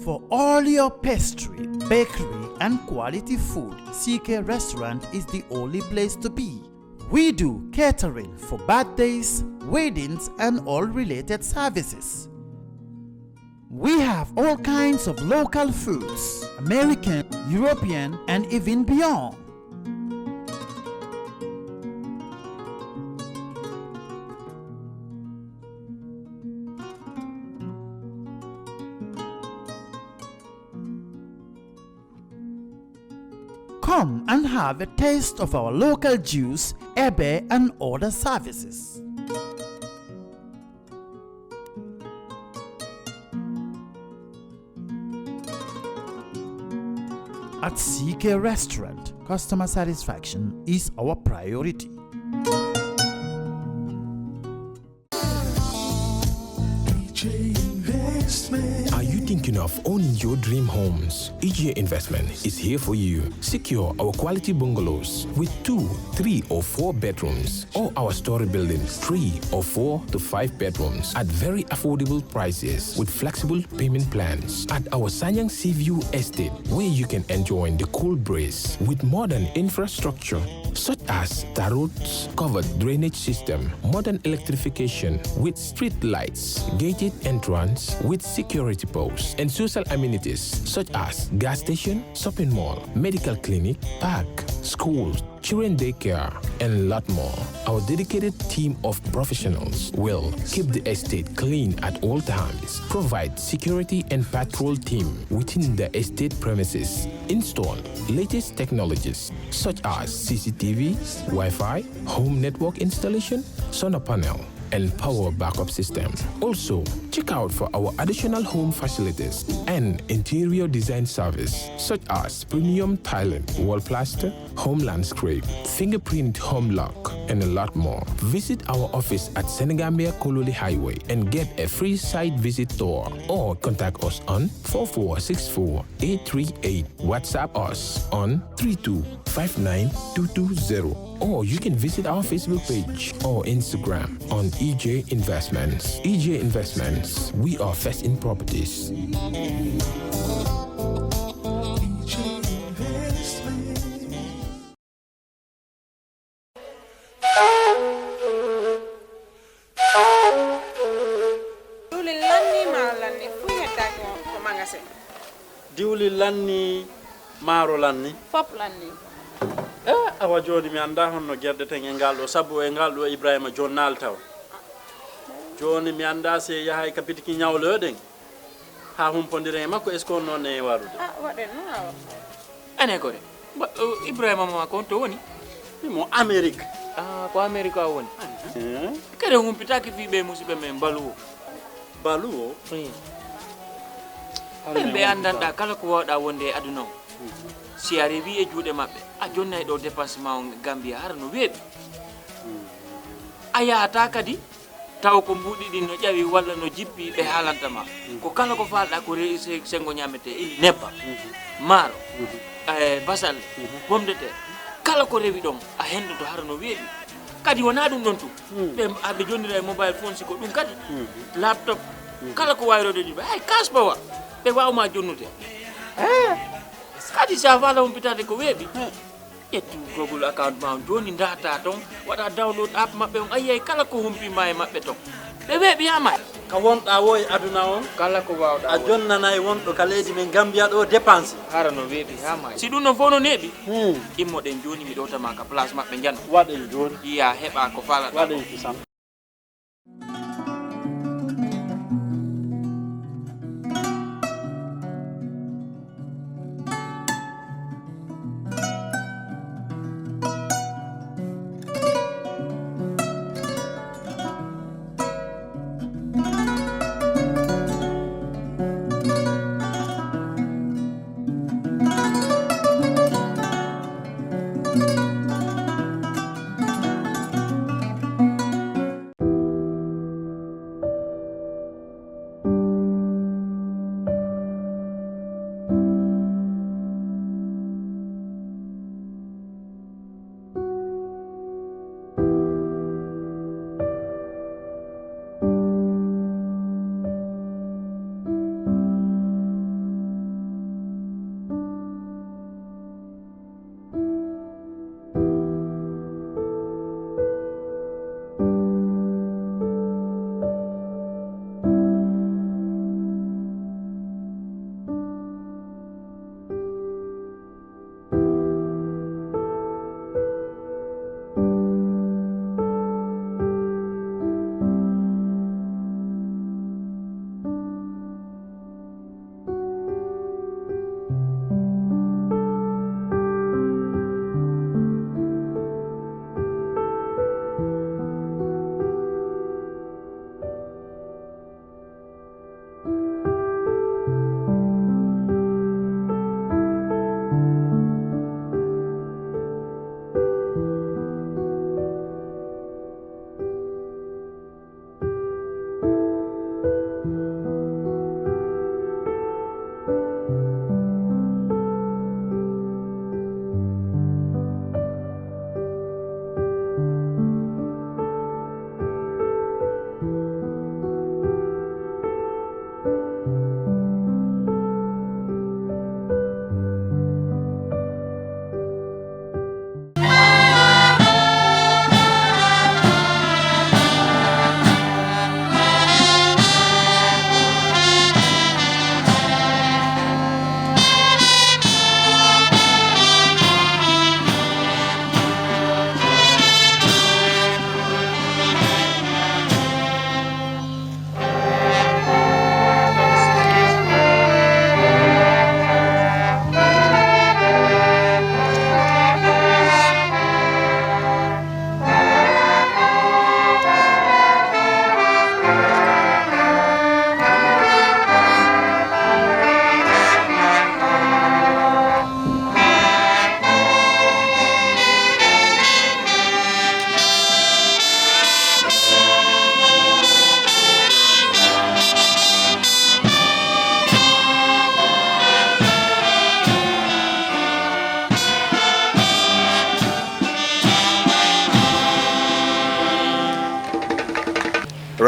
For all your pastry, bakery and quality food, CK Restaurant is the only place to be. We do catering for birthdays, weddings and all related services. We have all kinds of local foods, American, European and even beyond. Come and have a taste of our local juice, ebe and other services. At CK Restaurant, customer satisfaction is our priority. Are you thinking of owning your dream homes? EJ Investment is here for you. Secure our quality bungalows with 2, 3 or 4 bedrooms, or our story buildings 3 or 4 to 5 bedrooms at very affordable prices with flexible payment plans at our Sanyang Seaview Estate, where you can enjoy the cool breeze with modern infrastructure such as tar roads, covered drainage system, modern electrification with street lights, gated entrance with security posts, and social amenities such as gas station, shopping mall, medical clinic, park, schools, children daycare, and a lot more. Our dedicated team of professionals will keep the estate clean at all times, provide security and patrol team within the estate premises, install latest technologies such as CCTV, Wi-Fi, home network installation, solar panel, and power backup system. Also, check out for our additional home facilities and interior design service such as premium tiling, wall plaster, home landscape, fingerprint home lock, and a lot more. Visit our office at Senegambia Kololi Highway and get a free site visit tour, or contact us on 4464838. WhatsApp us on 3259220. Or you can visit our Facebook page or Instagram on EJ Investments. EJ Investments, we are first in properties. Diwli lanni maro lanni fop lanni awa joni mi anda honno gerde ten e ngaldo sabu e ngaldo Ibrahima jonnal taw joni mi anda se yahay kapitiki nyawloden ha humpondire makko est ce qu'on non e warude waden no ane ko de Ibrahima ma ko to woni mo Amerique ko Amerique a woni kede humpitaki fi be musibe men baluwo be andanda kala ko wawda wonde e aduna si arrivi e juude mabbe a jonnay do dépassement Gambia har no weebi ayata kadi taw ko mbudi din no jawi walla no jippi be halanta ma ko kala ko falda ko reise sengo nyamete ili neppa maro basal pomme de terre kala ko rewi don a hendo to har no weebi kadi wona dum don tu be abbe jonnira e mobile phone siko dum kadi laptop kala ko wayrode di ay kasbawa be wawma jonnute kadi sa fala humpitade ko weebi ettu Google account ma joni data ton wada download app mabbe on ayay kala ko humpi may mabbe ton be weebi yama ka wonda wo e aduna on kala ko wawda a jonnana e wondo ka leydi men Gambia do dépense harano weebi yama si dum no fono nebi immo den joni mi do tama ka place mabbe jan waden joni iya heba ko fala waden kisam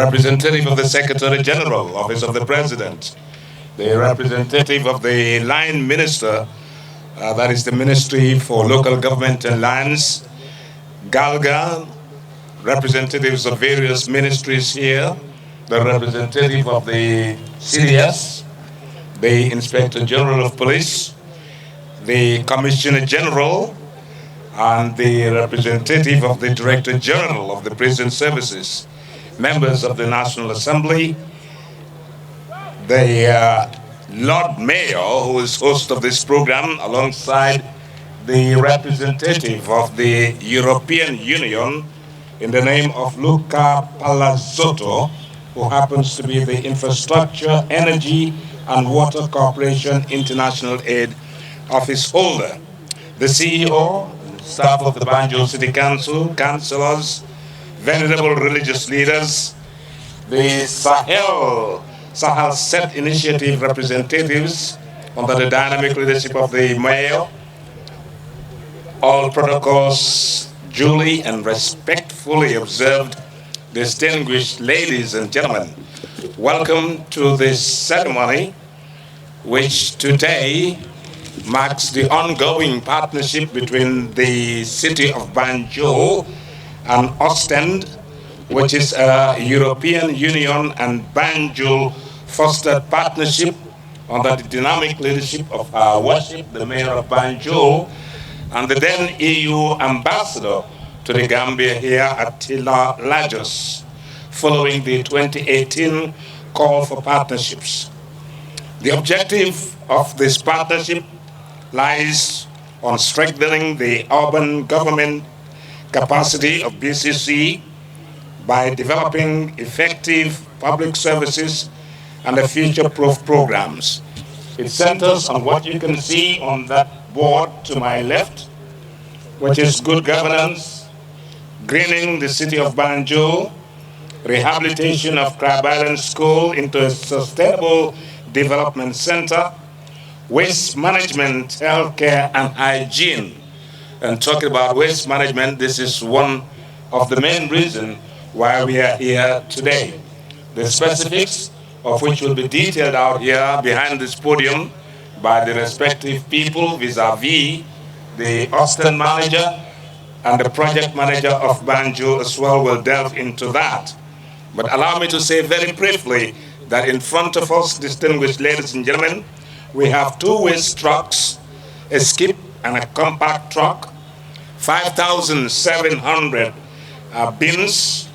representative of the Secretary General, Office of the President, the representative of the Line Minister, that is the Ministry for Local Government and Lands, Galga, representatives of various ministries here, the representative of the CDS, the Inspector General of Police, the Commissioner General, and the representative of the Director General of the Prison Services, members of the National Assembly, the Lord Mayor, who is host of this program, alongside the representative of the European Union in the name of Luca Palazzotto, who happens to be the Infrastructure, Energy and Water Corporation International Aid Office holder, the CEO, staff of the Banjul City Council, councillors, venerable religious leaders, the Sahel Set Initiative representatives under the dynamic leadership of the Mayor, all protocols duly and respectfully observed, distinguished ladies and gentlemen, welcome to this ceremony, which today marks the ongoing partnership between the city of Banjul and Ostend, which is a European Union and Banjul fostered partnership under the dynamic leadership of our worship, the Mayor of Banjul, and the then EU ambassador to the Gambia here at Tila Lagos, following the 2018 call for partnerships. The objective of this partnership lies on strengthening the urban government capacity of BCC by developing effective public services and the future-proof programs. It centers on what you can see on that board to my left, which is good governance, greening the city of Banjul, rehabilitation of Crab Island School into a sustainable development center, waste management, healthcare, and hygiene. And talking about waste management, this is one of the main reasons why we are here today. The specifics of which will be detailed out here behind this podium by the respective people vis-a-vis the Ostend manager and the project manager of Banjul as well will delve into that. But allow me to say very briefly that in front of us, distinguished ladies and gentlemen, we have two waste trucks, a skip and a compact truck, 5,700 bins,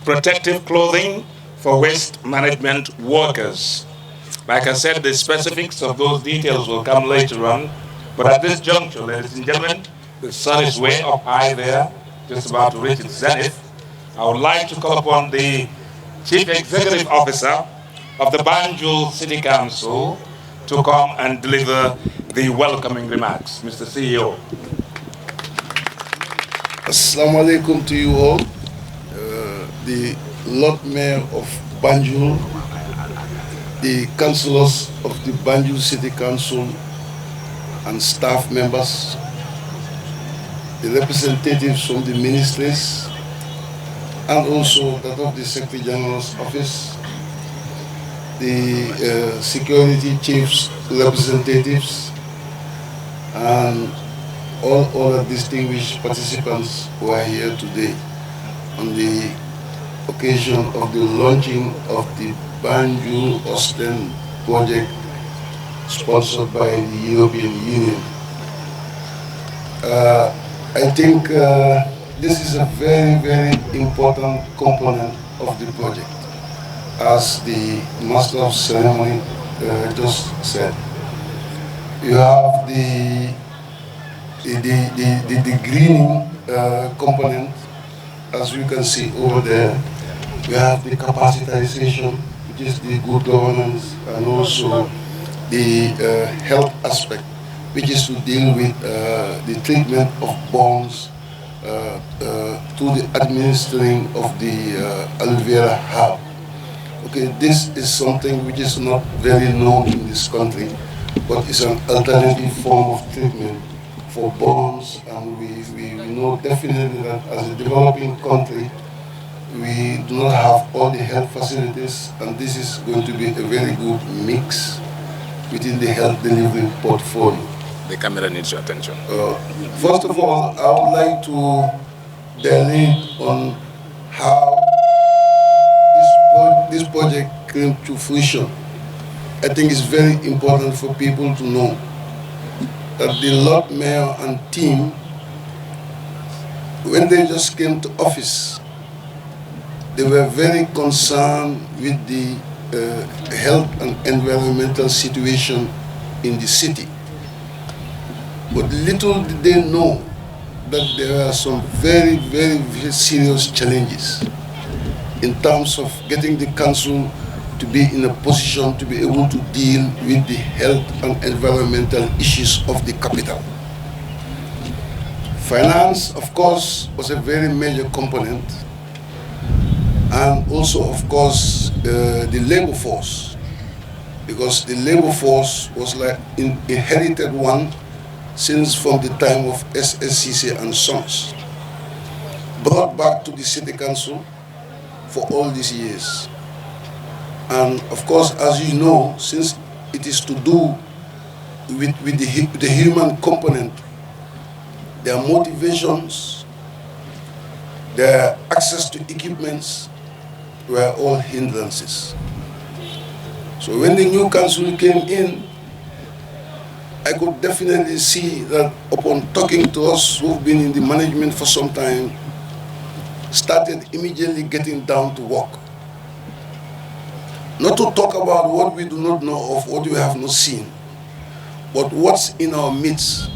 protective clothing for waste management workers. Like I said, the specifics of those details will come later on. But at this juncture, ladies and gentlemen, the sun is way up high there, just about to reach its zenith. I would like to call upon the Chief Executive Officer of the Banjul City Council to come and deliver the welcoming remarks. Mr. CEO. Assalamu alaikum to you all. The Lord Mayor of Banjul, the councillors of the Banjul City Council and staff members, the representatives from the ministries, and also that of the Secretary General's office, the security chiefs representatives, and all other distinguished participants who are here today on the occasion of the launching of the Banjul-Ostend project sponsored by the European Union. I think this is a very, very important component of the project, as the Master of Ceremony just said. You have the greening component, as you can see over there. We have the capacitization, which is the good governance, and also the health aspect, which is to deal with the treatment of bonds to the administering of the aloe vera herb. Okay, this is something which is not very known in this country, but it's an alternative form of treatment for burns, and we know definitely that as a developing country, we do not have all the health facilities, and this is going to be a very good mix within the health delivery portfolio. The camera needs your attention. First of all, I would like to delve on how this project came to fruition. I think it's very important for people to know that the Lord Mayor and team, when they just came to office, they were very concerned with the health and environmental situation in the city. But little did they know that there are some very, very, very serious challenges in terms of getting the council to be in a position to be able to deal with the health and environmental issues of the capital. Finance, of course, was a very major component, and also, of course, the labor force, because the labor force was like an inherited one since from the time of SSCC and Sons, brought back to the City Council for all these years. And of course, as you know, since it is to do with the human component, their motivations, their access to equipments were all hindrances. So when the new council came in, I could definitely see that upon talking to us who've been in the management for some time, started immediately getting down to work. Not to talk about what we do not know of, what we have not seen, but what's in our midst.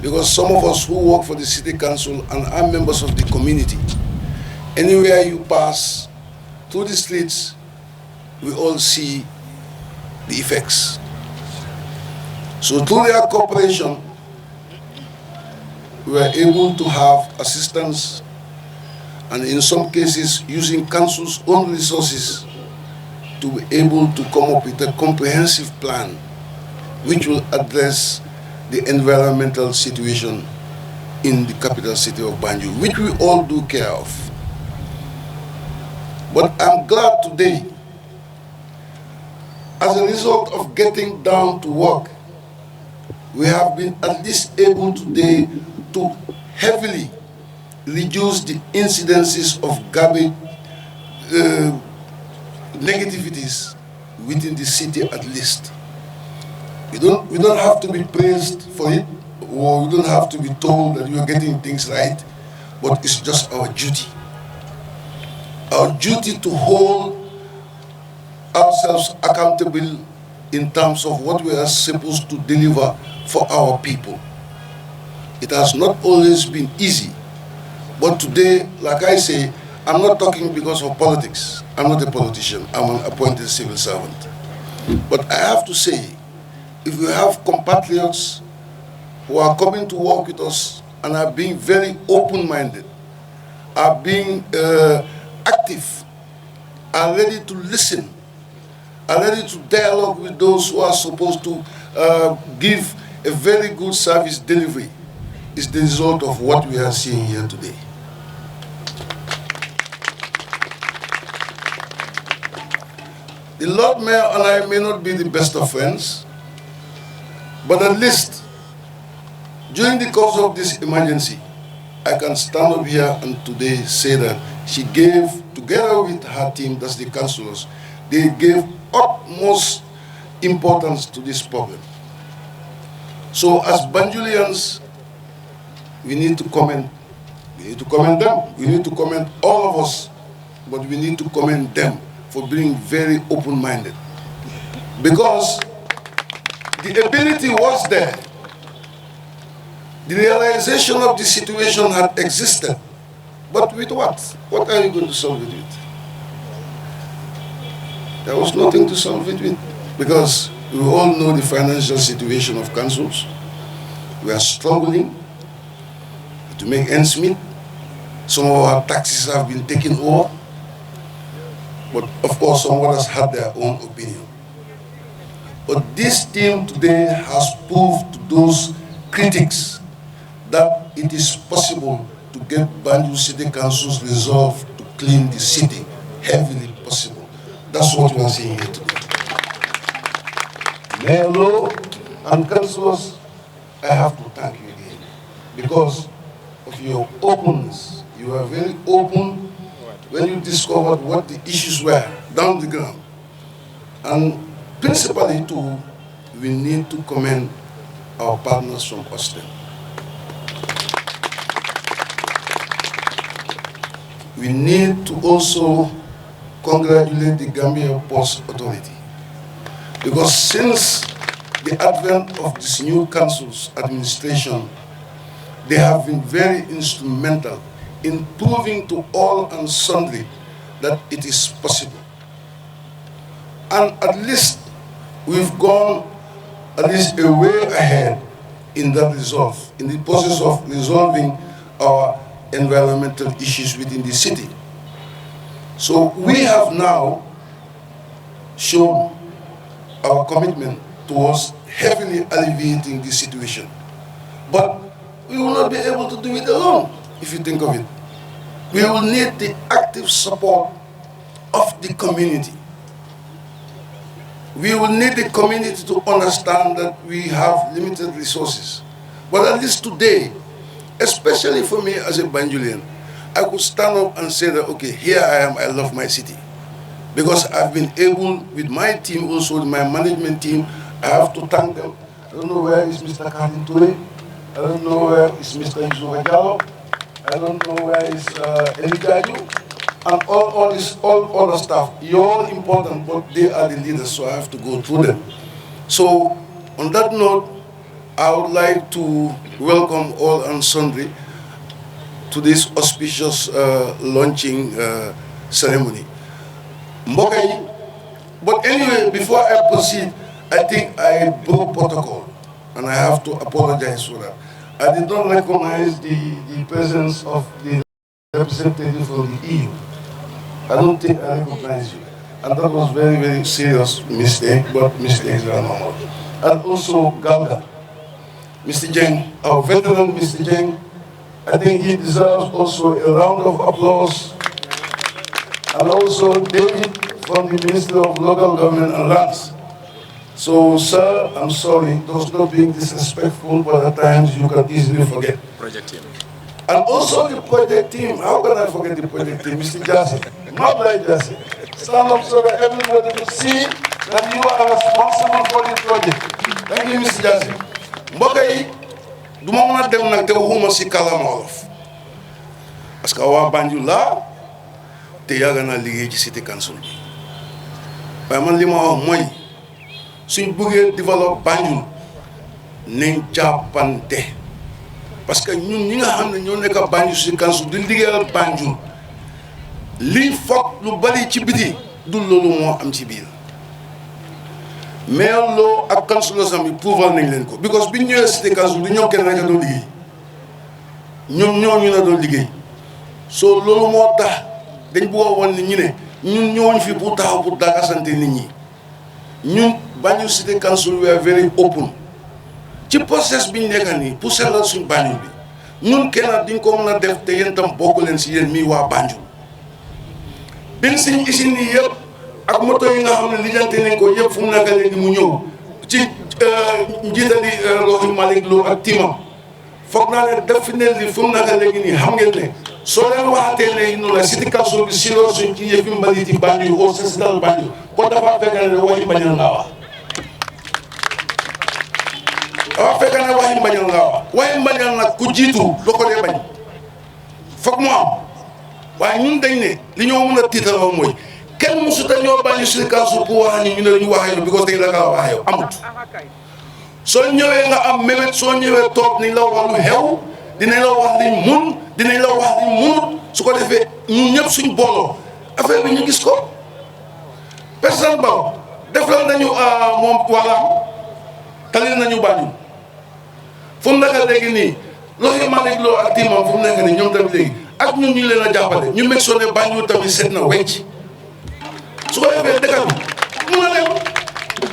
Because some of us who work for the City Council and are members of the community, anywhere you pass through the streets, we all see the effects. So through their cooperation, we were able to have assistance, and in some cases using council's own resources to be able to come up with a comprehensive plan which will address the environmental situation in the capital city of Banjul, which we all do care of. But I'm glad today, as a result of getting down to work, we have been at least able today to heavily reduce the incidences of garbage negativities within the city at least. We don't have to be praised for it, or we don't have to be told that we are getting things right, but it's just our duty. Our duty to hold ourselves accountable in terms of what we are supposed to deliver for our people. It has not always been easy, but today, like I say, I'm not talking because of politics. I'm not a politician. I'm an appointed civil servant. But I have to say, if we have compatriots who are coming to work with us and are being very open-minded, are being active, are ready to listen, are ready to dialogue with those who are supposed to give a very good service delivery, is the result of what we are seeing here today. The Lord Mayor and I may not be the best of friends, but at least during the course of this emergency, I can stand up here and today say that she gave, together with her team, that's the councillors, they gave utmost importance to this problem. So as Banjulians, we need to commend. We need to commend them. We need to commend all of us, but we need to commend them for being very open-minded. Because the ability was there. The realization of the situation had existed. But with what? What are you going to solve it with? There was nothing to solve it with. Because we all know the financial situation of councils. We are struggling to make ends meet. Some of our taxes have been taken over. But of course, some others have their own opinion. But this team today has proved to those critics that it is possible to get Banjul City Council's resolve to clean the city heavily possible. That's what we are saying here today. Mayor Lowe and councillors, I have to thank you again because of your openness. You are very open when you discovered what the issues were down the ground. And principally too, we need to commend our partners from Ostend. We need to also congratulate the Gambia Post Authority because since the advent of this new council's administration, they have been very instrumental in proving to all and sundry that it is possible. And at least we've gone at least a way ahead in that resolve, in the process of resolving our environmental issues within the city. So we have now shown our commitment towards heavily alleviating the situation. But we will not be able to do it alone, if you think of it. We will need the active support of the community. We will need the community to understand that we have limited resources. But at least today, especially for me as a Banjulian, I could stand up and say that, okay, here I am, I love my city. Because I've been able, with my team also, with my management team, I have to thank them. I don't know where is Mr. Karim Toure. I don't know where is Mr. Yusuf Jallo. I don't know where is Elijaju. And all other staff. You're all important, but they are the leaders, so I have to go through them. So, on that note, I would like to welcome all and sundry to this auspicious launching ceremony. But anyway, before I proceed, I think I broke protocol, and I have to apologize for that. I did not recognize the presence of the representative from the EU. I don't think I recognize you. And that was very, very serious mistake, but mistakes are normal. And also Galga. Mr. Jeng, our veteran Mr. Jeng, I think he deserves also a round of applause. And also David from the Ministry of Local Government and Lands. So, sir, I'm sorry, those not being disrespectful, but at times you can easily forget. Project team. And also the project team. How can I forget the project team? Mr. Jassy, not like Jassy. Stand up so that everybody will see that you are responsible for the project. Thank you, Mr. Jassy. Mbokay, du ma mën a dem nag te waxuma si kàllaama Wolof parce que waa Banjul laa te yàgg naa liggéey ci City Council bi waaye man li ma wax mooy suñ bëggee développer Banjul nañ jàppante parce que ñun ñi nga xam ne ñoo nekk Banjul City Council di liggéeyal Banjul lii foog lu bari ci biti du loolu moo am ci biir mais loo ak councilors am yi prouval nañ leen ko because biñ ñëwee City Council du ñoo kenn rek a doon liggéey ñoom ñooñu la doon liggéey soo loolu moo tax dañ bëgg a wan nit ñi ne ñun ñooñu fi pour taxaw pour dagasante nit ñi ñun Banjul City Council we are very open ci process biñ nekk nii pour sellal suñ Banjul bi ñun kenn diñ ko mën a def te yéen tam bokk leen si yéen mii waa Banjul bin siñ isin nii yëpp ak moto yi nga xam ne lijjante nañ ko yëpp fu mu nekk léegi mu ñëw ci njiitali Loxi Malick Lo ak timam foog naa ne def fi ne li fu mu nekk léegi nii xam ngeen ne soo leen waxatee ne ñu la City Council bi si loolu suñ ci yëfi mbalit yi Banjul au setal Banjul ko dafa fekk ne waxi mbañal nga wax dafa fekk ne waxi mbañal nga wax waxi mbañal nag ku jiitu doo ko dee bañ foog mu am waaye ñun dañ ne li ñoo mën a tiitaloo mooy kenn musu ta ñoo Banjul City Council pour wax ñu ne dañu waxee yow because dañ la kaa waxee yow amut soo ñëwee nga am mébét soo ñëwee toog nañ la wax lu xew dinañ la wax liñ mun dinañ la wax liñ munut su ko defee ñun ñëpp suñ booloo affaire bi ñu gis ko personne ba defal nañu moom wàllam talil nañu Banjul fu mu nekk léegi nii Loxi Malick Lo ak timam fu mu nekk nii ñoom tamit léegi ak ñun ñu leen a jàppale ñu meg soo ne Banjul tamit seet na wecc su ko defee dëkk bi mun a dem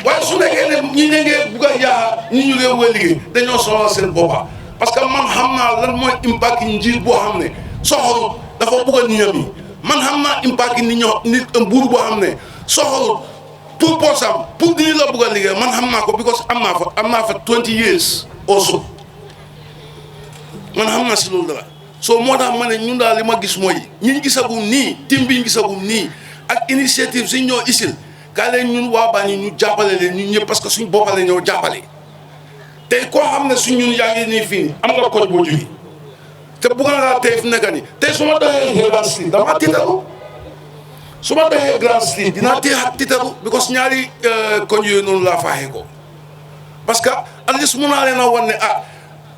waaye su nekkee ne ñi ne ngee bugg a yaa ñi ñu ngee bugg a liggéey dañoo sonal seen boppa parce que man xam naa lan mooy impact njiit boo xam ne soxorut dafa bugg a niñam yi man xam naa impact yi nit buur boo xam ne soxorul pour poosam pour di la bëgg a liggéey man xam naa ko because am naa fa 20 years also man xam naa si loolu dara so moo tax ma ne ñun daal li ma gis mooy ñi gisagum nii team bi ñu gisagum nii ak initiative suñ ñoo isil kaa leen ñun waa Banjul ñu jàppale leen ñun ñëpp parce que suñ boppale ñoo jàppale tey koo xam ne suñ ñun yaa ngi nii fii am nga koñ boo jógee te bëgg naa tey fu nekk nii tey su ma doxee Grand Street dama tiitaru su ma doxee Grand Street dinaa tiitaru because ñaari koñ yooyu noonu laa faaxee ko parce que at least mun naa leen a wan ne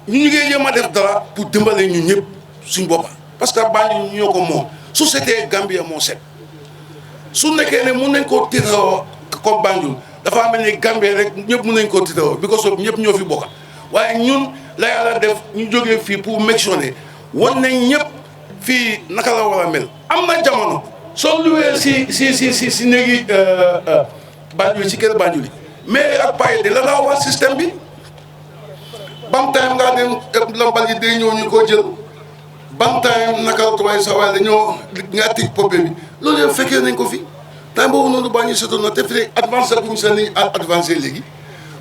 ñu ngi jéem a def dara pour dimbale ñu ñëpp suñ boppa parce que Banjul ñu ñoo ko moom su setee Gambia moo set su nekkee ne mun nañ koo tiitaroo comme Banjul dafa mel ni Gambia rek ñëpp mun nañ koo tiitaroo because of ñëpp ñoo fi bokka waaye ñun la yàlla def ñu jógee fii pour mentionner wan nañ ñëpp fii naka la war a mel am na jamono soo luwee si néegi Banjul si kër Banjul yi mais ak paye de la laa wax système bi bam time ngaa dem lambal yi day ñëw ñu ko jël bam time naka la tubaab sa waaye dañoo nga tij poppe bi loolu yëpp fekkee nañ ko fi time boobu noonu Banjul setoon na te fi avancé bu ñu seen ni avancé léegi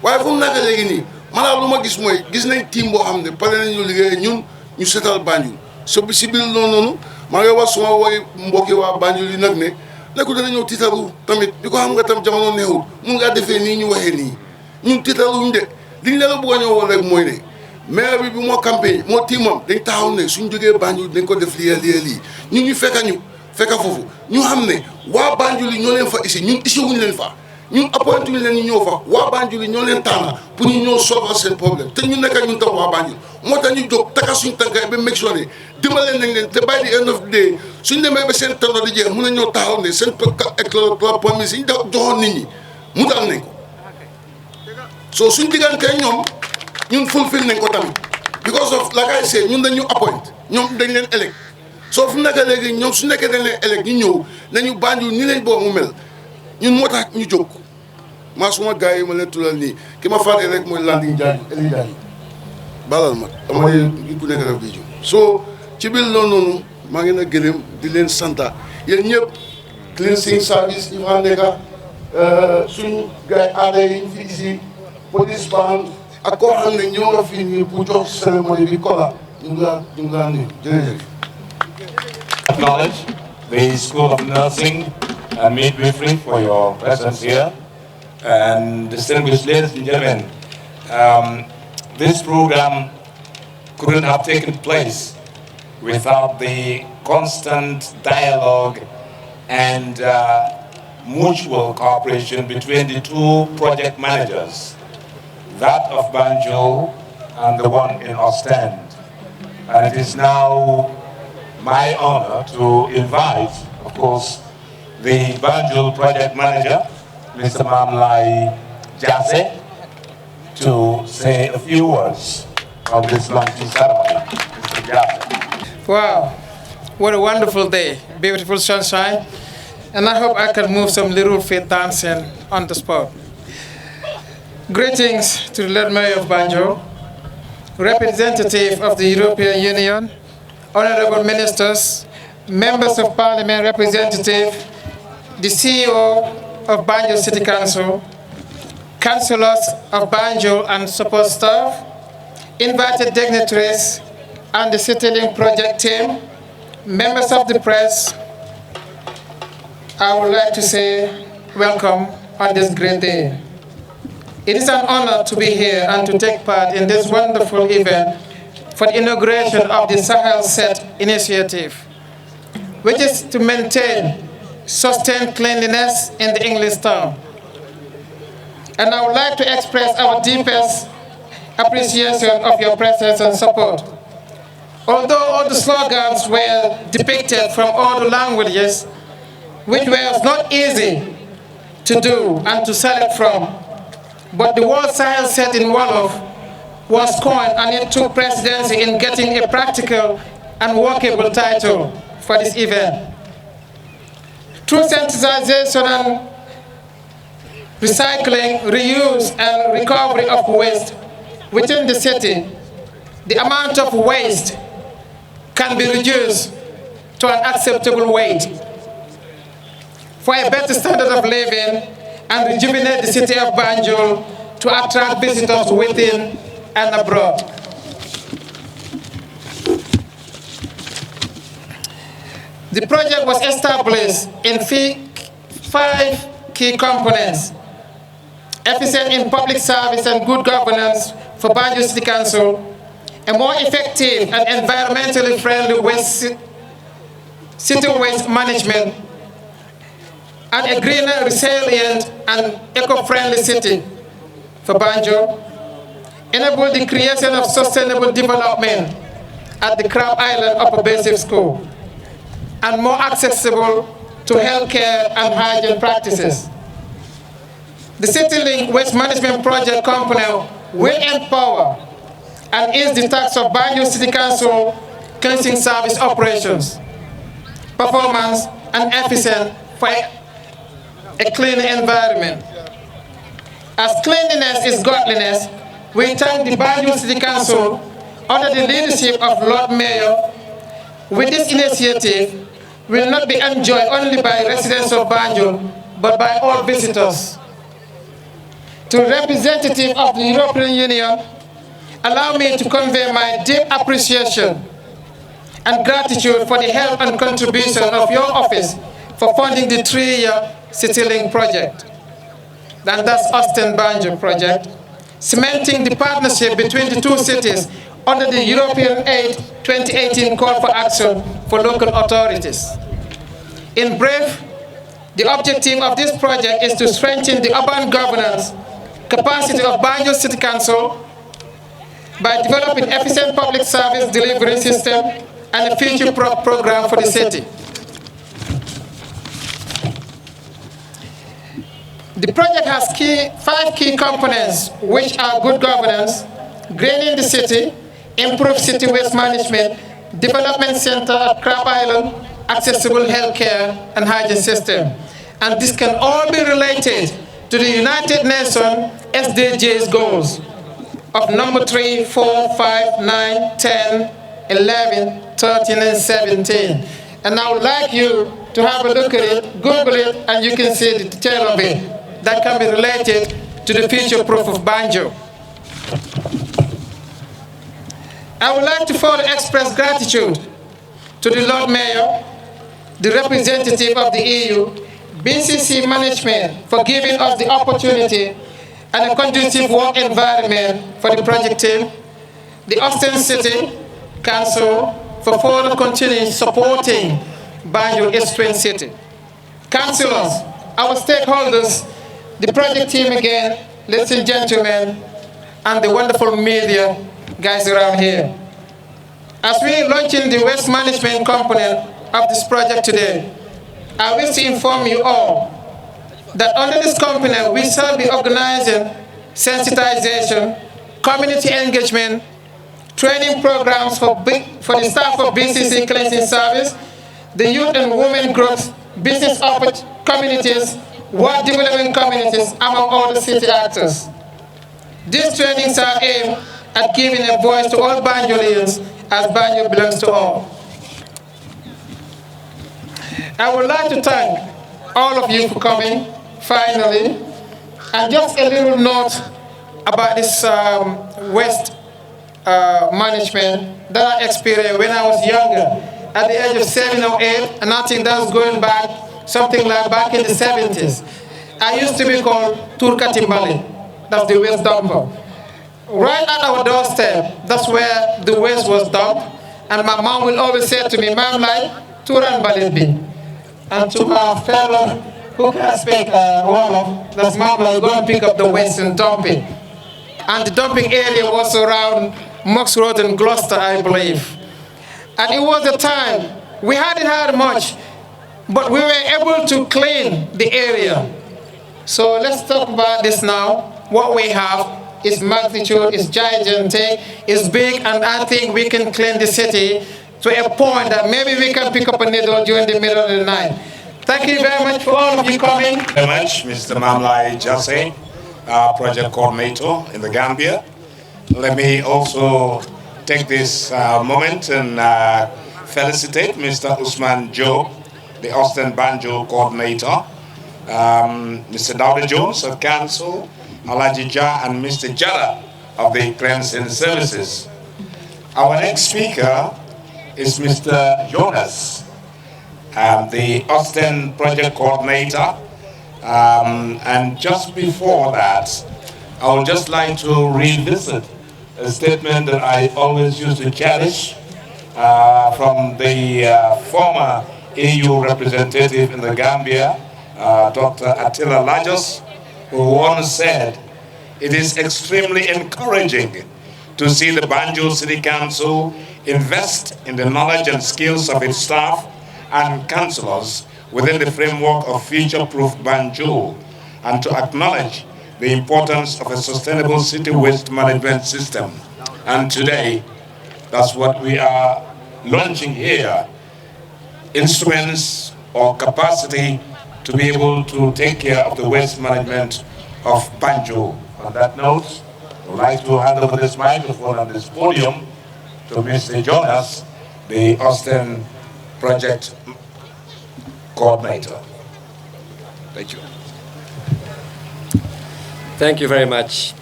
waaye fu mu nekk léegi nii maanaam lu ma gis mooy gis nañ team boo xam ne pare nañu liggéey ñun ñu setal Banjul si biir noonu maa ngi wax suma woy mbokki waa Banjul yi nag ne nekku dana ñëw tiitaru tamit di ko xam nga tam jamono neexul mun ngaa defee nii ñu waxee nii ñun tiitaruñ de liñ la bëgg a ñëw woon rek mooy ne maire bi moo campagne moo tiimam dañ taxaw ne suñ jógee Banjul dañ ko def lii ñun ñu fekka foofu ñu xam ne waa Banjul yi ñoo leen fa isi ñun isi wuñ leen fa ñun appointé wuñ leen ñu ñëw fa waa Banjul yi ñoo leen tànn pour ñu ñëw solver seen problème te ñu nekk ñun tam waa Banjul moo tax ñu jóg taka suñ tànkaay ba make sure ne dimbaleen nañ leen te by the end of the day suñ demee ba seen tànn di jeex mun na ñëw taxaw ne seen promise yi ñu joxoon nit ñi mu dal nañ ko so suñ diggantee ñoom ñun fulfill nañ ko tamit because of like I say ñun dañu appoint ñoom dañ leen élect soo fu nekk léegi ñoom su nekkee dañ leen élect ñu ñëw nañu Banjul ni lañ boo mu mel ñun moo tax ñu jóg maa suma gars yi ma leen tulal nii ki ma fàtte rek mooy Landing Eli Diagne balal ma dama ne ku nekk def di jóg so ci biir loolu noonu maa ngi na gërëm di leen santa yéen ñëpp cleansing service yi fa nekk suñu gars yi aada yi fi isi police band ak koo xam ne ñëw nga fii nii pour jox cérémonie bi kola ñu ngi laa nuyu jërëjëf. Acknowledge the School of Nursing and Midwifery for your presence here. And distinguished ladies and gentlemen, this program couldn't have taken place without the constant dialogue and mutual cooperation between the two project managers, that of Banjul and the one in Ostend. And it is now my honor to invite, of course, the Banjul project manager, Mr. Mamlai Jase, to say a few words on this launching ceremony. Mr. Jase. Wow, what a wonderful day, beautiful sunshine, and I hope I can move some little feet dancing on the spot. Greetings to the Lord Mayor of Banjul, representative of the European Union, honorable ministers, members of parliament, representative, the CEO of Banjul City Council, councillors of Banjul and support staff, invited dignitaries, and the City Link project team, members of the press. I would like to say welcome on this great day. It is an honor to be here and to take part in this wonderful event for the inauguration of the Sahel Set initiative, which is to maintain sustained cleanliness in the English town. And I would like to express our deepest appreciation of your presence and support. Although all the slogans were depicted from all the languages, which was not easy to do and to select from, but the word Sahel Set in Wolof was coined and it took presidency in getting a practical and workable title for this event. Through sensitization and recycling, reuse, and recovery of waste within the city, the amount of waste can be reduced to an acceptable weight, for a better standard of living, and rejuvenate the city of Banjul to attract visitors within and abroad. The project was established in 5 key components: efficient in public service and good governance for Banjul City Council, a more effective and environmentally friendly city waste management, and a greener, resilient, and eco-friendly city for Banjul, enable the creation of sustainable development at the Crab Island Upper Basic School, and more accessible to healthcare and hygiene practices. The City Link Waste Management Project component will empower and ease the task of Banjul City Council cleansing service operations, performance, and efficient for a clean environment. As cleanliness is godliness, we thank the Banjul City Council under the leadership of Lord Mayor. With this initiative, will not be enjoyed only by residents of Banjul, but by all visitors. To the representative of the European Union, allow me to convey my deep appreciation and gratitude for the help and contribution of your office for funding the 3-year City Link project. And that's Ostend Banjul project, cementing the partnership between the two cities under the European Aid 2018 call for action for local authorities. In brief, the objective of this project is to strengthen the urban governance capacity of Banjul City Council by developing efficient public service delivery system and a future program for the city. The project has 5 key components, which are good governance, greening the city, improved city waste management, development center at Crab Island, accessible healthcare and hygiene system. And this can all be related to the United Nations SDGs goals of number 3, 4, 5, 9, 10, 11, 13, and 17. And I would like you to have a look at it, Google it, and you can see the detail of it. That can be related to the future proof of Banjul. I would like to further express gratitude to the Lord Mayor, the representative of the EU, BCC management for giving us the opportunity and a conducive work environment for the project team, the Ostend City Council for further continuing supporting Banjul East Twin City, councillors, our stakeholders, the project team again, ladies and gentlemen, and the wonderful media guys around here. As we launch in the waste management component of this project today, I wish to inform you all that under this component we shall be organizing sensitization, community engagement, training programs for the staff of BCC cleansing service, the youth and women groups, business communities, world development communities, among all the city actors. These trainings are aimed at giving a voice to all Banjulians, as Banjul belongs to all. I would like to thank all of you for coming, finally, and just a little note about this waste management that I experienced when I was younger, at the age of 7 or 8, and I think that's going back, something like back in the 70s. I used to be called Turkatimbali, that's the waste dumper. Right at our doorstep, that's where the waste was dumped, and my mom will always say to me, "Ma'am, like, Turan Balidbi." And to my fellow who can speak Wolof, that's Mom, like, go and pick up the waste and dump it. And the dumping area was around Mox Road and Gloucester, I believe. And it was a time, we hadn't had much, but we were able to clean the area. So let's talk about this now. What we have is magnitude, is gigantic, is big, and I think we can clean the city to a point that maybe we can pick up a needle during the middle of the night. Thank you very much for all of you coming. Thank you very much, Mr. Mamlai Jase, our project coordinator in the Gambia. Let me also take this moment and felicitate Mr. Usman Joe, the Ostend Banjul coordinator, Mr. Dawda Jones of Council, Alaji Jah and Mr. Jara of the cleansing services. Our next speaker is Mr. Jonas, the Ostend project coordinator. And just before that, I would just like to revisit a statement that I always used to cherish from the former EU representative in the Gambia, Dr. Attila Lajos, who once said, "It is extremely encouraging to see the Banjul City Council invest in the knowledge and skills of its staff and councillors within the framework of future-proof Banjul, and to acknowledge the importance of a sustainable city waste management system." And today, that's what we are launching here, instruments or capacity to be able to take care of the waste management of Banjul. On that note, I would like to hand over this microphone and this podium to Mr. Jonas, the Ostend project coordinator. Thank you. Thank you very much.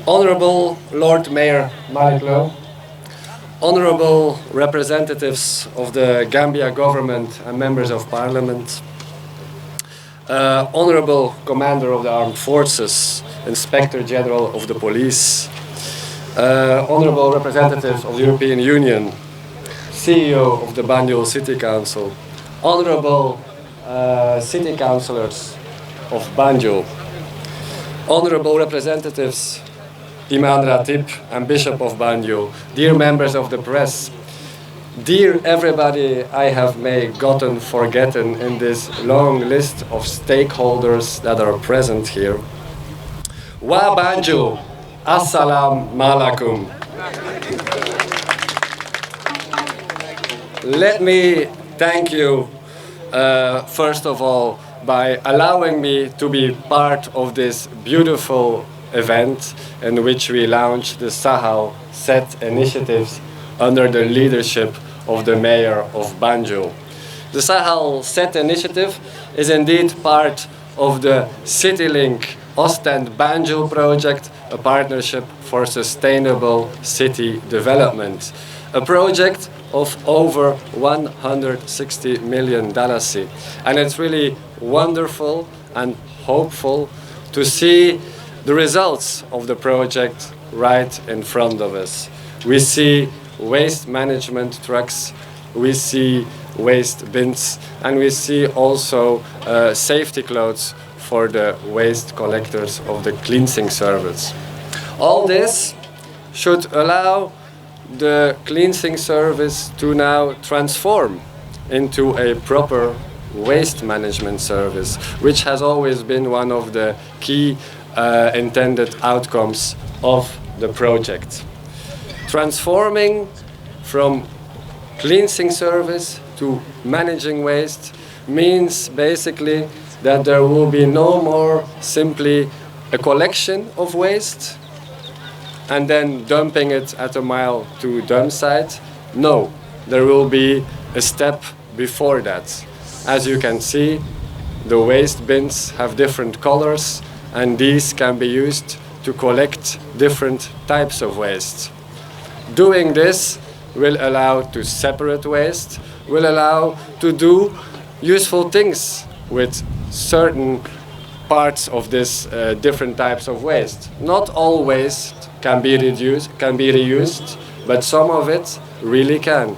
Honorable Lord Mayor Maliklo, honorable representatives of the Gambia government and members of parliament, honorable commander of the armed forces, inspector general of the police, honorable representatives of the European Union, CEO of the Banjul City Council, honorable city councillors of Banjul, honorable representatives Imam Ratib and Bishop of Banjul, dear members of the press, dear everybody I have may gotten forgotten in this long list of stakeholders that are present here. Wa Banjul, Assalamu alaikum. Let me thank you, first of all, by allowing me to be part of this beautiful event in which we launched the Sahel Set initiatives under the leadership of the Mayor of Banjul. The Sahel Set initiative is indeed part of the City Link-Ostend Banjul project, a partnership for sustainable city development. A project of over $160 million. And it's really wonderful and hopeful to see the results of the project right in front of us. We see waste management trucks, we see waste bins, and we see also safety clothes for the waste collectors of the cleansing service. All this should allow the cleansing service to now transform into a proper waste management service, which has always been one of the key intended outcomes of the project. Transforming from cleansing service to managing waste means basically that there will be no more simply a collection of waste and then dumping it at a mile to dump site. No, there will be a step before that. As you can see, the waste bins have different colors, and these can be used to collect different types of waste. Doing this will allow to separate waste, will allow to do useful things with certain parts of this different types of waste. Not all waste can be reused, but some of it really can.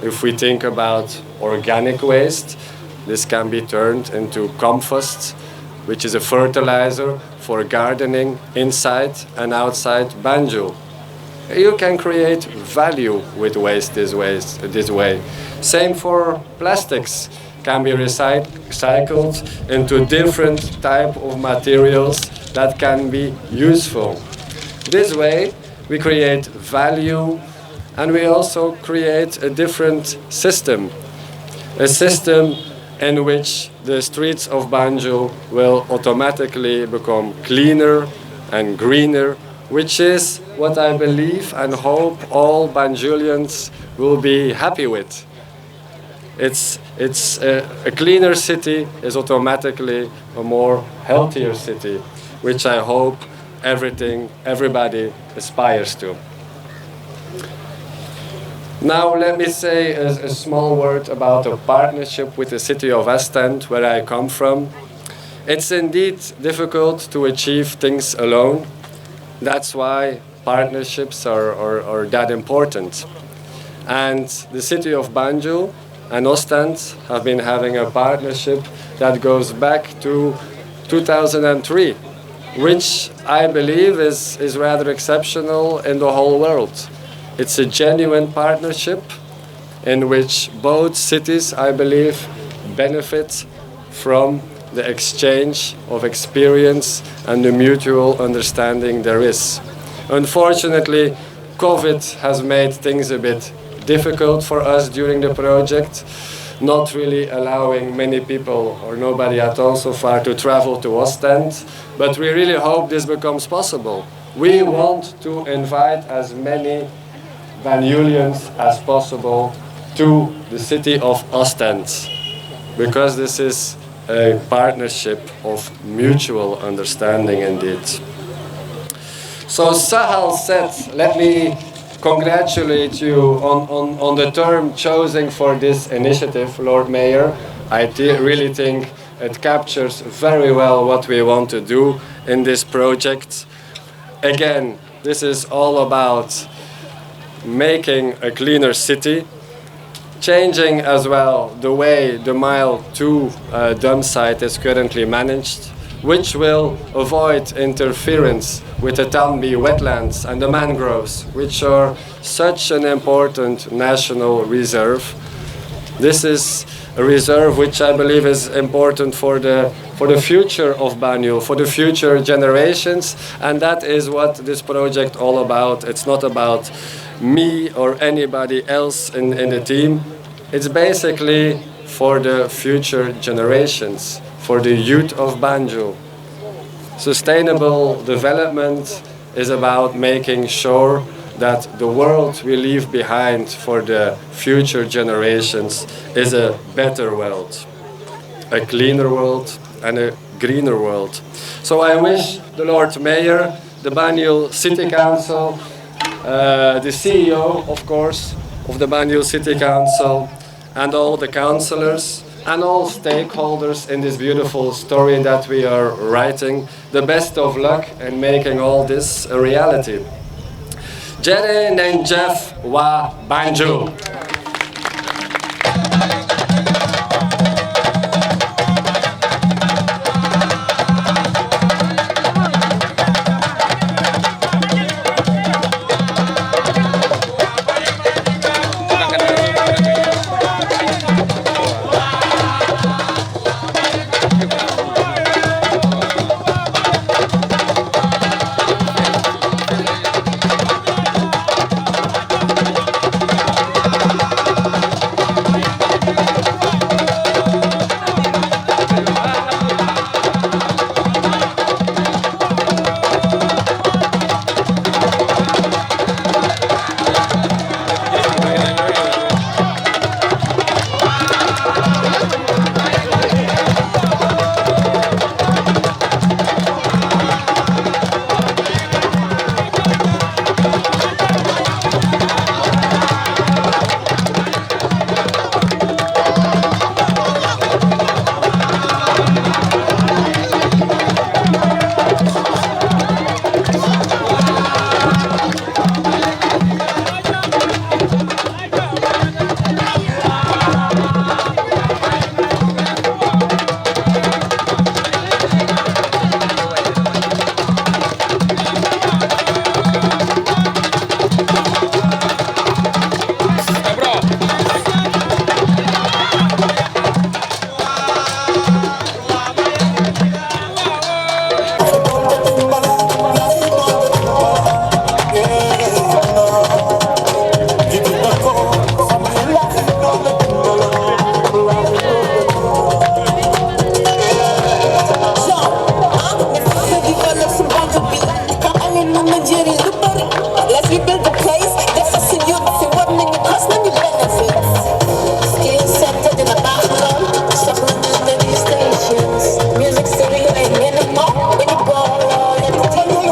If we think about organic waste, this can be turned into compost, which is a fertilizer for gardening inside and outside Banjul. You can create value with waste this way. Same for plastics, can be recycled into different type of materials that can be useful. This way we create value, and we also create a different system. A system in which the streets of Banjul will automatically become cleaner and greener which is what I believe and hope all Banjulians will be happy with. It's a cleaner city is automatically a more healthier city, which I hope everybody aspires to. Now let me say a small word about a partnership with the city of Ostend, where I come from. It's indeed difficult to achieve things alone. That's why partnerships are that important. And the city of Banjul and Ostend have been having a partnership that goes back to 2003, which I believe is rather exceptional in the whole world. It's a genuine partnership in which both cities, I believe, benefit from the exchange of experience and the mutual understanding there is. Unfortunately, COVID has made things a bit difficult for us during the project, not really allowing many people or nobody at all so far to travel to Ostend, but we really hope this becomes possible. We want to invite as many Banjulians as possible to the city of Ostend, because this is a partnership of mutual understanding indeed. So Sahal said, let me congratulate you on the term chosen for this initiative, Lord Mayor. I really think it captures very well what we want to do in this project. Again, this is all about making a cleaner city, changing as well the way the Mile 2 dump site is currently managed, which will avoid interference with the Tambi wetlands and the mangroves, which are such an important national reserve. This is a reserve which I believe is important for the future of Banjul, for the future generations, and that is what this project all about. It's not about me or anybody else in the team. It's basically for the future generations, for the youth of Banjul. Sustainable development is about making sure that the world we leave behind for the future generations is a better world, a cleaner world and a greener world. So I wish the Lord Mayor, the Banjul City Council, the CEO, of course, of the Banjul City Council, and all the councillors and all stakeholders in this beautiful story that we are writing, the best of luck in making all this a reality. Jere and Jeff wa Banjul. Let's rebuild the place. That's us in youth. If what many cost, many benefits. Skill centered in a bathroom. Supplement the stations. Music stereo ain't anymore. When you go, entertainment.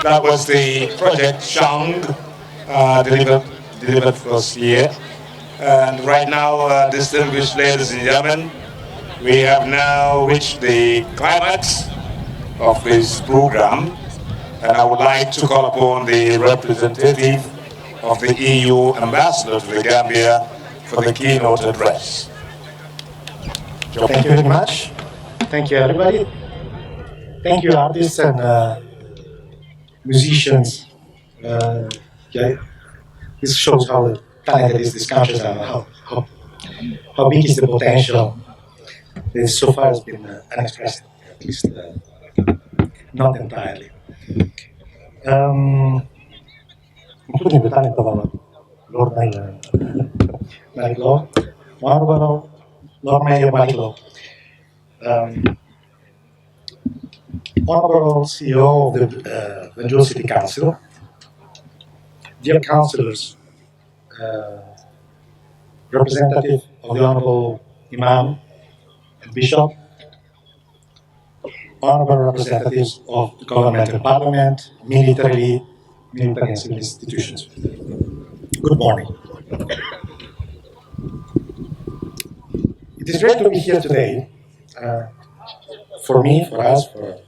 That was the project Shang, delivered first year. And right now, distinguished ladies and gentlemen, we have now reached the climax of this program. And I would like to call upon the representative of the EU ambassador to the Gambia for the keynote address. Thank you very much. Thank you, everybody. Thank you, artists and musicians. This shows how talented these countries are, how big is the potential. This so far has been unexpressed. at least not entirely. Including the talent of our Lord Mayor Malik Law, Honorable Lord Mayor Malik Law, Honorable CEO of the Banjul City Council, dear councillors, representative of the Honorable Imam and Bishop, honorable representatives of the government and parliament, military and civil institutions. Good morning. It is great to be here today. For me, for us, for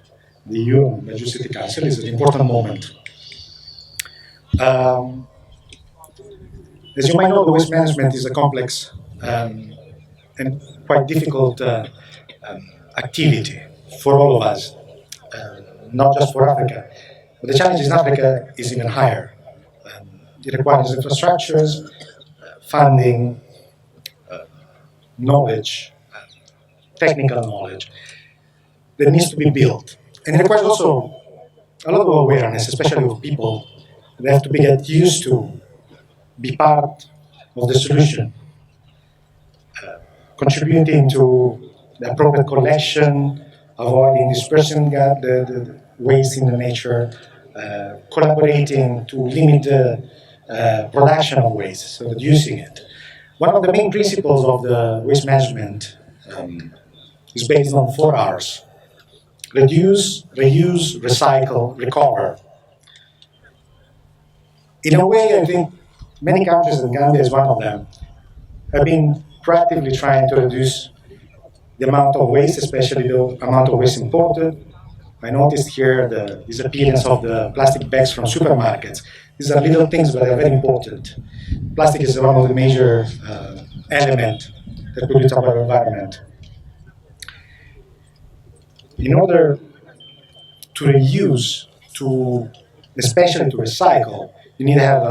the EU and Banjul City Council, is an important moment. As you might know, the waste management is a complex and quite difficult activity for all of us, not just for Africa. But the challenge in Africa is even higher. It requires infrastructures, funding, knowledge, technical knowledge that needs to be built. And it requires also a lot of awareness, especially of people. They have to get used to be part of the solution, contributing to the appropriate collection, avoiding dispersing the waste in the nature, collaborating to limit the production of waste, so reducing it. One of the main principles of the waste management is based on 4 R's. Reduce, reuse, recycle, recover. In a way, I think many countries, and Gambia is one of them, have been proactively trying to reduce the amount of waste, especially the amount of waste imported. I noticed here the disappearance of the plastic bags from supermarkets. These are little things, but they're very important. Plastic is one of the major elements that pollute our environment. In order to reuse, especially to recycle, you need to have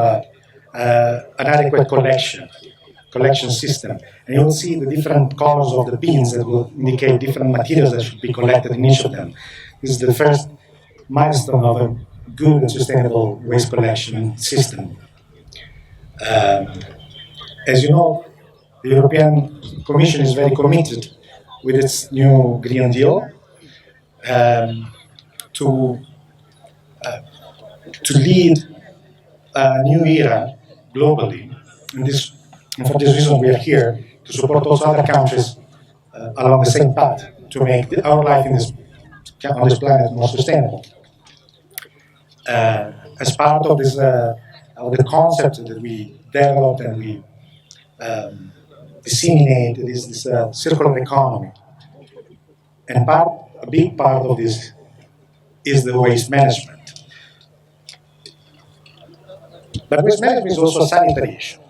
an adequate collection system. And you'll see the different colors of the bins that will indicate different materials that should be collected in each of them. This is the first milestone of a good and sustainable waste collection system. As you know, the European Commission is very committed with its new Green Deal to lead a new era globally. And for this reason, we are here to support also other countries along the same path to make our life on this planet more sustainable. As part of this, of the concept that we developed and we disseminate, is this circular economy. And a big part of this is the waste management. But waste management is also a sanitary issue.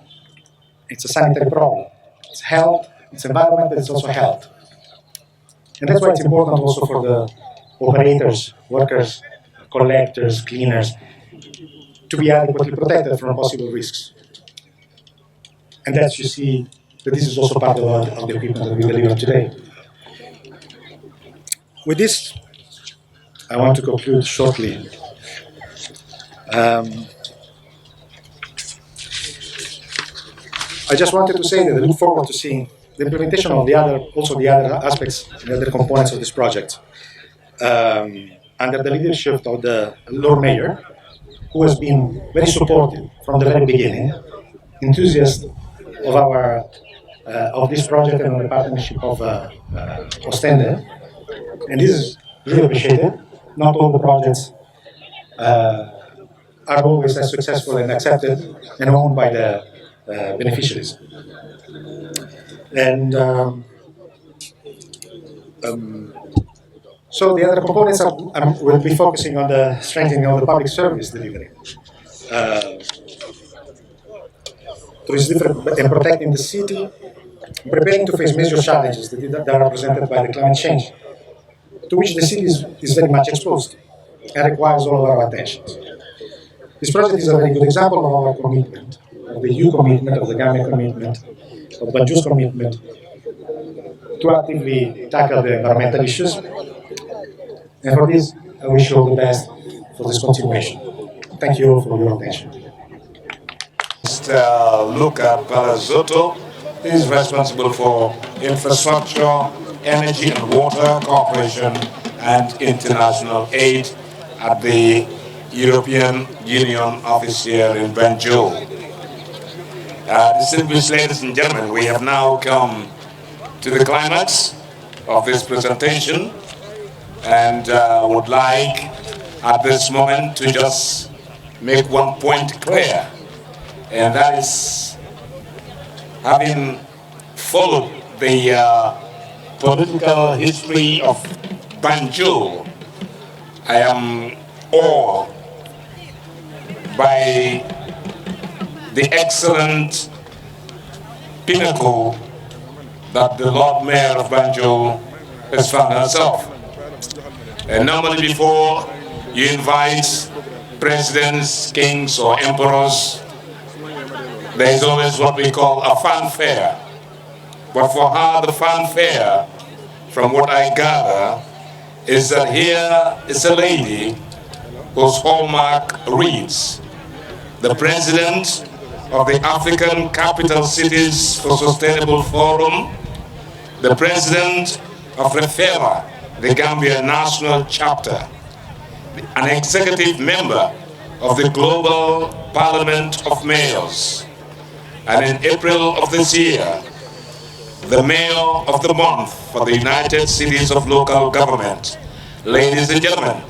It's a sanitary problem. It's health, it's environment, but it's also health. And that's why it's important also for the operators, workers, collectors, cleaners, to be adequately protected from possible risks. And that you see that this is also part of the equipment that we deliver today. With this, I want to conclude shortly. I just wanted to say that I look forward to seeing the implementation of the other aspects, the other components of this project, under the leadership of the Lord Mayor, who has been very supportive from the very beginning, enthusiast of this project and of the partnership of Ostend. And this is really appreciated. Not all the projects are always as successful and accepted and owned by the beneficiaries. And so the other components will be focusing on the strengthening of the public service delivery, and protecting the city, preparing to face major challenges that are represented by the climate change, to which the city is very much exposed and requires all of our attention. This project is a very good example of our commitment, of the EU commitment, of the Gambia commitment, of Banjul's commitment to actively tackle the environmental issues And for this, I wish you all the best for this continuation. Thank you for your attention. Mr. Luca Palazotto is responsible for infrastructure, energy and water cooperation and international aid at the European Union office here in Banjul. Distinguished ladies and gentlemen, we have now come to the climax of this presentation, and would like at this moment to just make one point clear, and that is, having followed the political history of Banjul, I am awed by the excellent pinnacle that the Lord Mayor of Banjul has found herself. And normally before you invite presidents, kings or emperors, there is always what we call a fanfare. But for her, the fanfare, from what I gather, is that here is a lady whose hallmark reads, the president of the African Capital Cities for Sustainable Forum, the president of REFERA, the Gambia National Chapter, an executive member of the Global Parliament of Mayors, and in April of this year, the Mayor of the Month for the United Cities of Local Government. Ladies and gentlemen,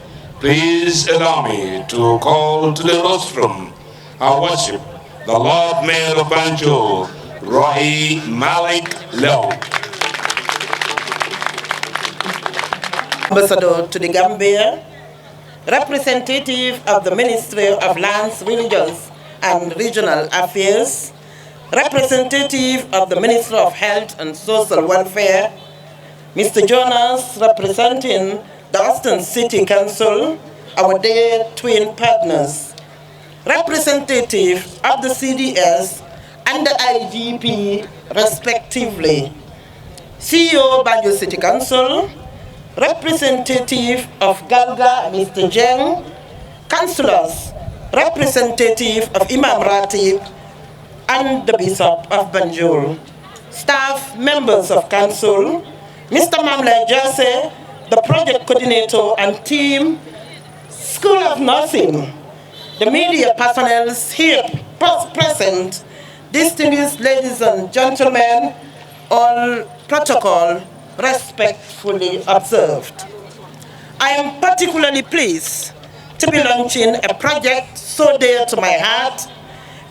please allow me to call to the rostrum our worship, the Lord Mayor of Banjul, Rohi Malik Low. Ambassador to the Gambia, representative of the Ministry of Lands, Religions and Regional Affairs, representative of the Ministry of Health and Social Welfare, Mr. Jonas, representing the Ostend City Council, our dear twin partners, representative of the CDS and the IGP, respectively, CEO Banjul City Council, representative of Galga, Mr. Jeng, councillors, representative of Imam Ratib, and the Bishop of Banjul, staff members of council, Mr. Mamla Jase, the project coordinator and team, School of Nursing, the media personnel here present, distinguished ladies and gentlemen, all protocol respectfully observed. I am particularly pleased to be launching a project so dear to my heart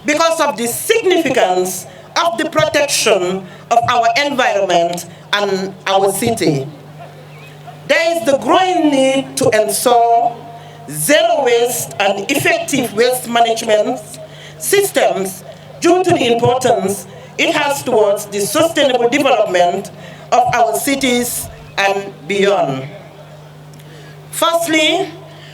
because of the significance of the protection of our environment and our city. There is the growing need to ensure zero waste and effective waste management systems due to the importance it has towards the sustainable development of our cities and beyond. Firstly,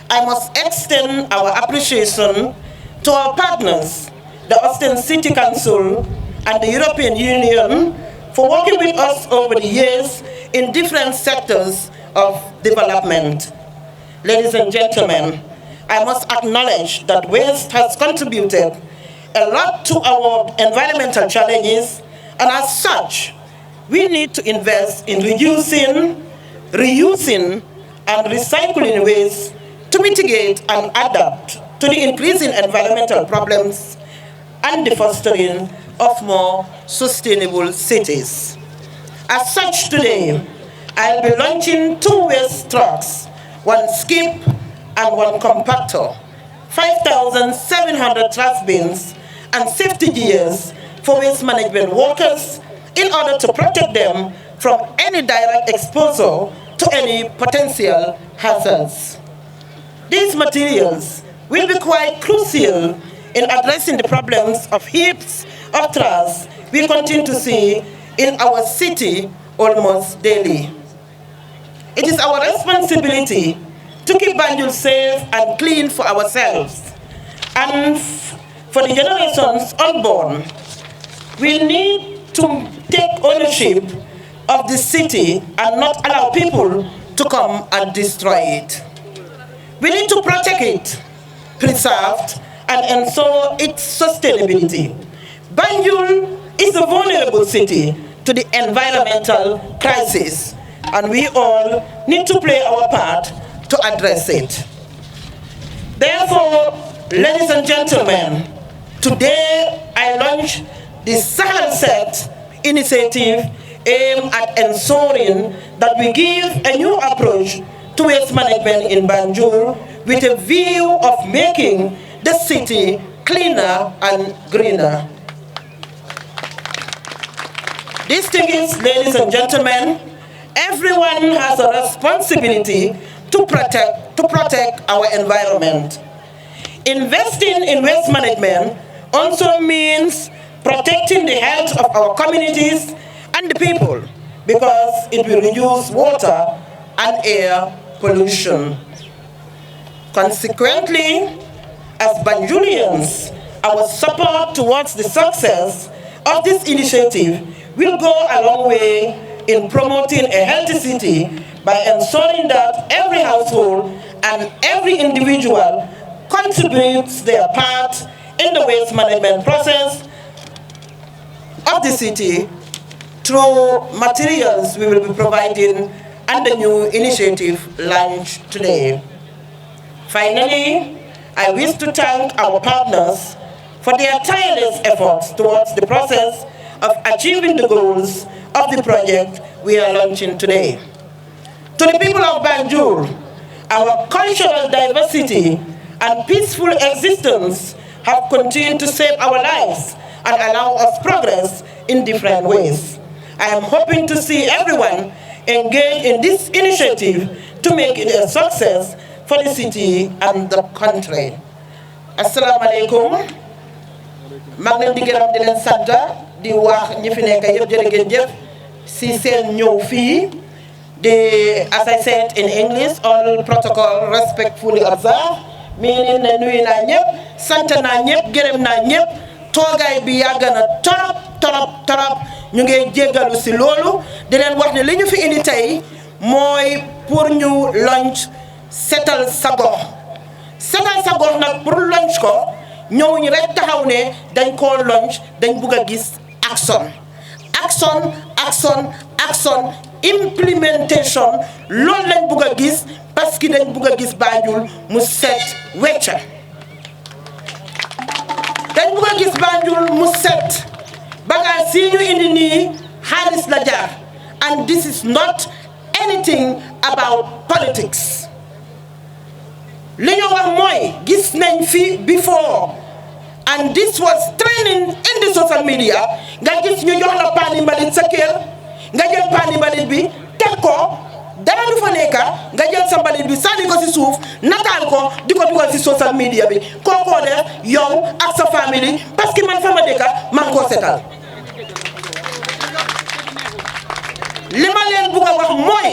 I must extend our appreciation to our partners, the Ostend City Council and the European Union, for working with us over the years in different sectors of development. Ladies and gentlemen, I must acknowledge that waste has contributed a lot to our environmental challenges, and as such, we need to invest in reducing, reusing, and recycling waste to mitigate and adapt to the increasing environmental problems and the fostering of more sustainable cities. As such, today, I'll be launching 2 waste trucks, 1 skip and 1 compactor, 5,700 trash bins, and safety gears for waste management workers in order to protect them from any direct exposure to any potential hazards. These materials will be quite crucial in addressing the problems of heaps of trash we continue to see in our city almost daily. It is our responsibility to keep Banjul safe and clean for ourselves and for the generations unborn. We need to take ownership of the city and not allow people to come and destroy it. We need to protect it, preserve it, and ensure its sustainability. Banjul is a vulnerable city to the environmental crisis, and we all need to play our part to address it. Therefore, ladies and gentlemen, today I launch the Sahel Set initiative aimed at ensuring that we give a new approach to waste management in Banjul with a view of making the city cleaner and greener. Distinguished ladies and gentlemen, everyone has a responsibility to protect our environment. Investing in waste management also means protecting the health of our communities and the people, because it will reduce water and air pollution. Consequently, as Banjulians, our support towards the success of this initiative will go a long way in promoting a healthy city by ensuring that every household and every individual contributes their part in the waste management process of the city through materials we will be providing and the new initiative launched today. Finally, I wish to thank our partners for their tireless efforts towards the process of achieving the goals of the project we are launching today. To the people of Banjul, our cultural diversity and peaceful existence have continued to save our lives and allow us progress in different ways. I am hoping to see everyone engage in this initiative to make it a success for the city and the country. Assalamu alaikum. Maa ngi leen di gërëm di leen sant di wax ñi fi nekk yëpp jërë ngeen jëf si seen ñëw fii. As I said in English, all protocol respectfully observed. Meaning na nuyu naa ñëpp, sant naa ñëpp, gërëm naa ñëpp. Toogaay bi yàgg na torop ñu ngi jéggalu si loolu di leen wax ne li ñu fi indi tey mooy pour ñu launch setal sa gox. Setal sa gox nag pour launch ko ñëw ñu rek taxaw ne dañ koo launch dañ bugg a gis action implementation loolu lañ bugg a gis parce que dañ bugg a gis Banjul mu set wecca. dañ bugg a gis Banjul mu set bagaas yi ñu indi nii xaalis la jaar, and this is not anything about politics. li ñu wax mooy gis nañ fi before and this was trending in the social media nga gis ñu jox la paani mbalit sa kër nga jël paani mbalit bi teg ko dara du fa nekk nga jël sa mbalit bi sànni ko si suuf nataal ko di ko dugal si social media bi kookoo def yow ak sa famille parce que man fa ma dëkk man koo setal. li ma leen bugg a wax mooy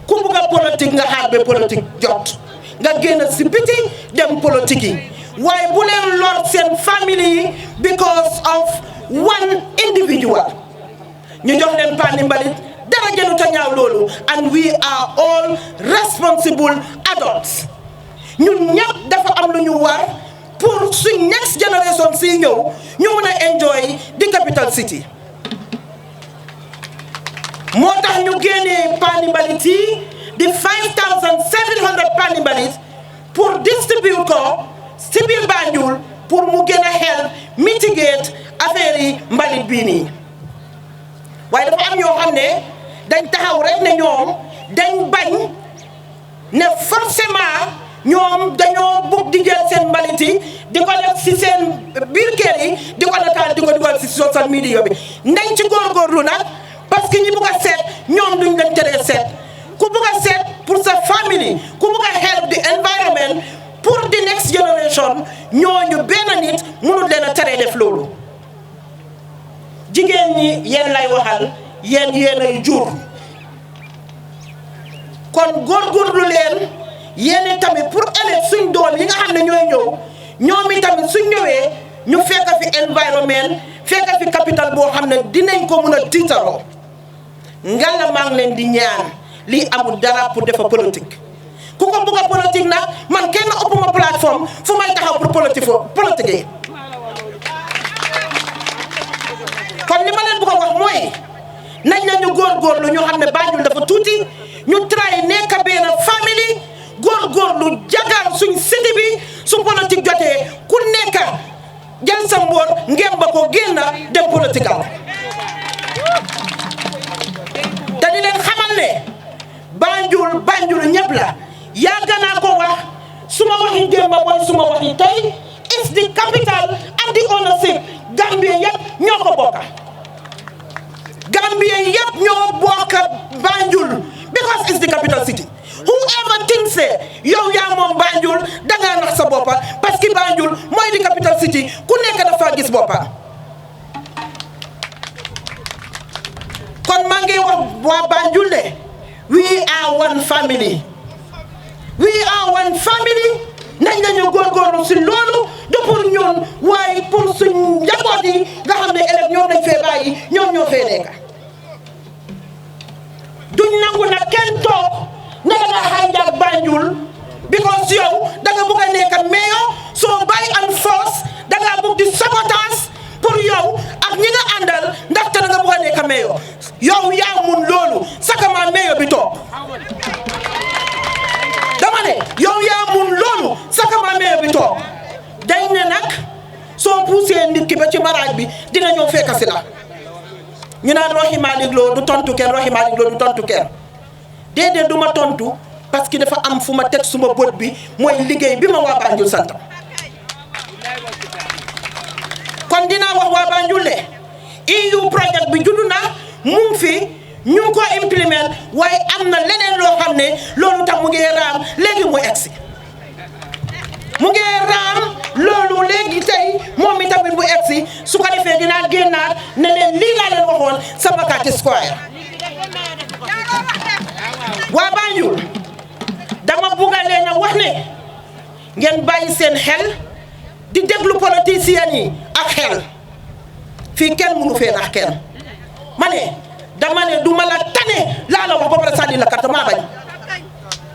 ku bugg a politique nga xaar ba politique jot nga génn si biti dem politique yi waaye bu leen lor seen famille yi because of one individual. ñu jox leen paani mbalit dara gënu ta ñaaw loolu, and we are all responsible adults. ñun ñëpp dafa am lu ñu war pour suñ next generation si ñëw ñu mën a enjoy the capital city. moo tax ñu génnee paani mbalit yi di 5,700 paani mbalit pour distribute ko si biir Banjul pour mu gën a help mitigate affaire yi mbalit bii nii. waaye dafa am ñoo xam ne dañ taxaw rek ne ñoom dañ bañ ne forcément ñoom dañoo bugg di jël seen mbalit yi di ko def si seen biir kër yi di ko nataal di ko dugal si social media bi. nañ ci góorgóorlu nag parce que ñi bugg a seet ñoom duñ leen teree seet ku bugg a seet pour sa famille ku bugg a help the environment pour the next generation ñooñu benn nit mënut leen a teree def loolu. jigéen ñi yéen lay waxal yéen ay jur kon góorgóorlu leen yéen tamit pour ëllëg suñ doom yi nga xam ne ñooy ñëw ñoom itamit suñ ñëwee ñu fekk fi environnement fekk fi capital boo xam ne dinañ ko mun a tiitaroo. ngalla maa ngi leen di ñaan lii amul dara pour defa politique ku ko bëgg a politique nag man kenn ëpp ma plateforme fu may taxaw pour politique kon li ma leen bëgg a wax mooy nañ nañu góorgóorlu ñu xam ne Banjul dafa tuuti ñu try nekk benn famille góorgóorlu jagal suñ cité bi su politique jotee ku nekk jël sa mboor ngeen ba ko génn dem politique am te di leen xamal ne Banjul ñëpp la yàgg naa ko wax suma waxi démb mooy suma waxi tey is the capital and the ownership Gambia yëpp ñoo ko bokka Gambia yëpp ñoo bokka Banjul because it's the capital city whoever thinks yow yaa moom Banjul dangaa nax sa boppa parce que Banjul mooy di capital city ku nekk dafa gis boppa kon maa ngi wax waa Banjul ne we are one family nañ nañu góorgóorlu si loolu du pour ñun waaye pour suñ njaboot yi nga xam ne élèves ñoom dañ fee bàyyi ñoom ñoo fee nekk duñ nangu nag kenn toog ne da nga hijack Banjul because yow da nga bëgg a nekk mayor soo by and force da nga bëgg di sabotage pour yow ak ñi nga àndal ndaxte da nga bëgg a nekk mayor yow yaa mun loolu sakama mayor bi toog dama ne yow yaa mun loolu sakama mayor bi toog dañ ne nag soo poussé nit ki ba ci maraaj bi dina ñëw fekk si la ñu naan Rohey Malick Lowe du tontu kenn Rohey Malick Lowe du tontu kenn déedéet du ma tontu parce que dafa am fu ma teg suma bët bi mooy liggéey bi ma waa Banjul sant kon dinaa wax waa Banjul ne EU projet bi juddu na mu fi ñu ngi ko implément waaye am na leneen loo xam ne loolu tax mu ngi raam léegi mu egsi mu ngi raam loolu léegi tey moom mi tamit bu egsi su ko defee dinaa génnaat ne leen lii laa leen waxoon sama Kati Square waa Banjul dama bugg a leen a wax ne ngeen bàyyi seen xel di déglu politiciens yi ak xel fii kenn mënu fee nax kenn ma ne dama ne du ma la tane laa la wax ba pare sànni la carte maa bañ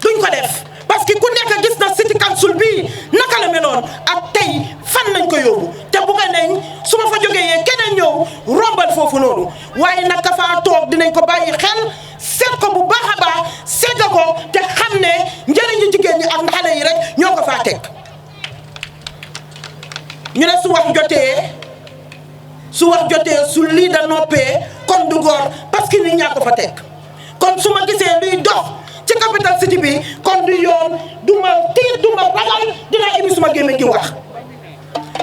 duñ ko def parce que ku nekk gis na City Council bii naka la meloon ak tey fan nañ ko yóbbu te bugg nañ su ma fa jógee keneen ñëw rombal foofu noonu waaye naka faa toog dinañ ko bàyyi xel seet ko bu baax a baax seet ko te xam ne njëriñu jigéen ñi ak xale yi rek ñoo ko faa teg ñu ne su wax jotee su lii da noppee kon du góor parce que nit ñaa ko fa teg kon su ma gisee luy dox ci capital city bi kon du yoon du ma tiit du ma ragal dinaa indi suma gémmiñ gi wax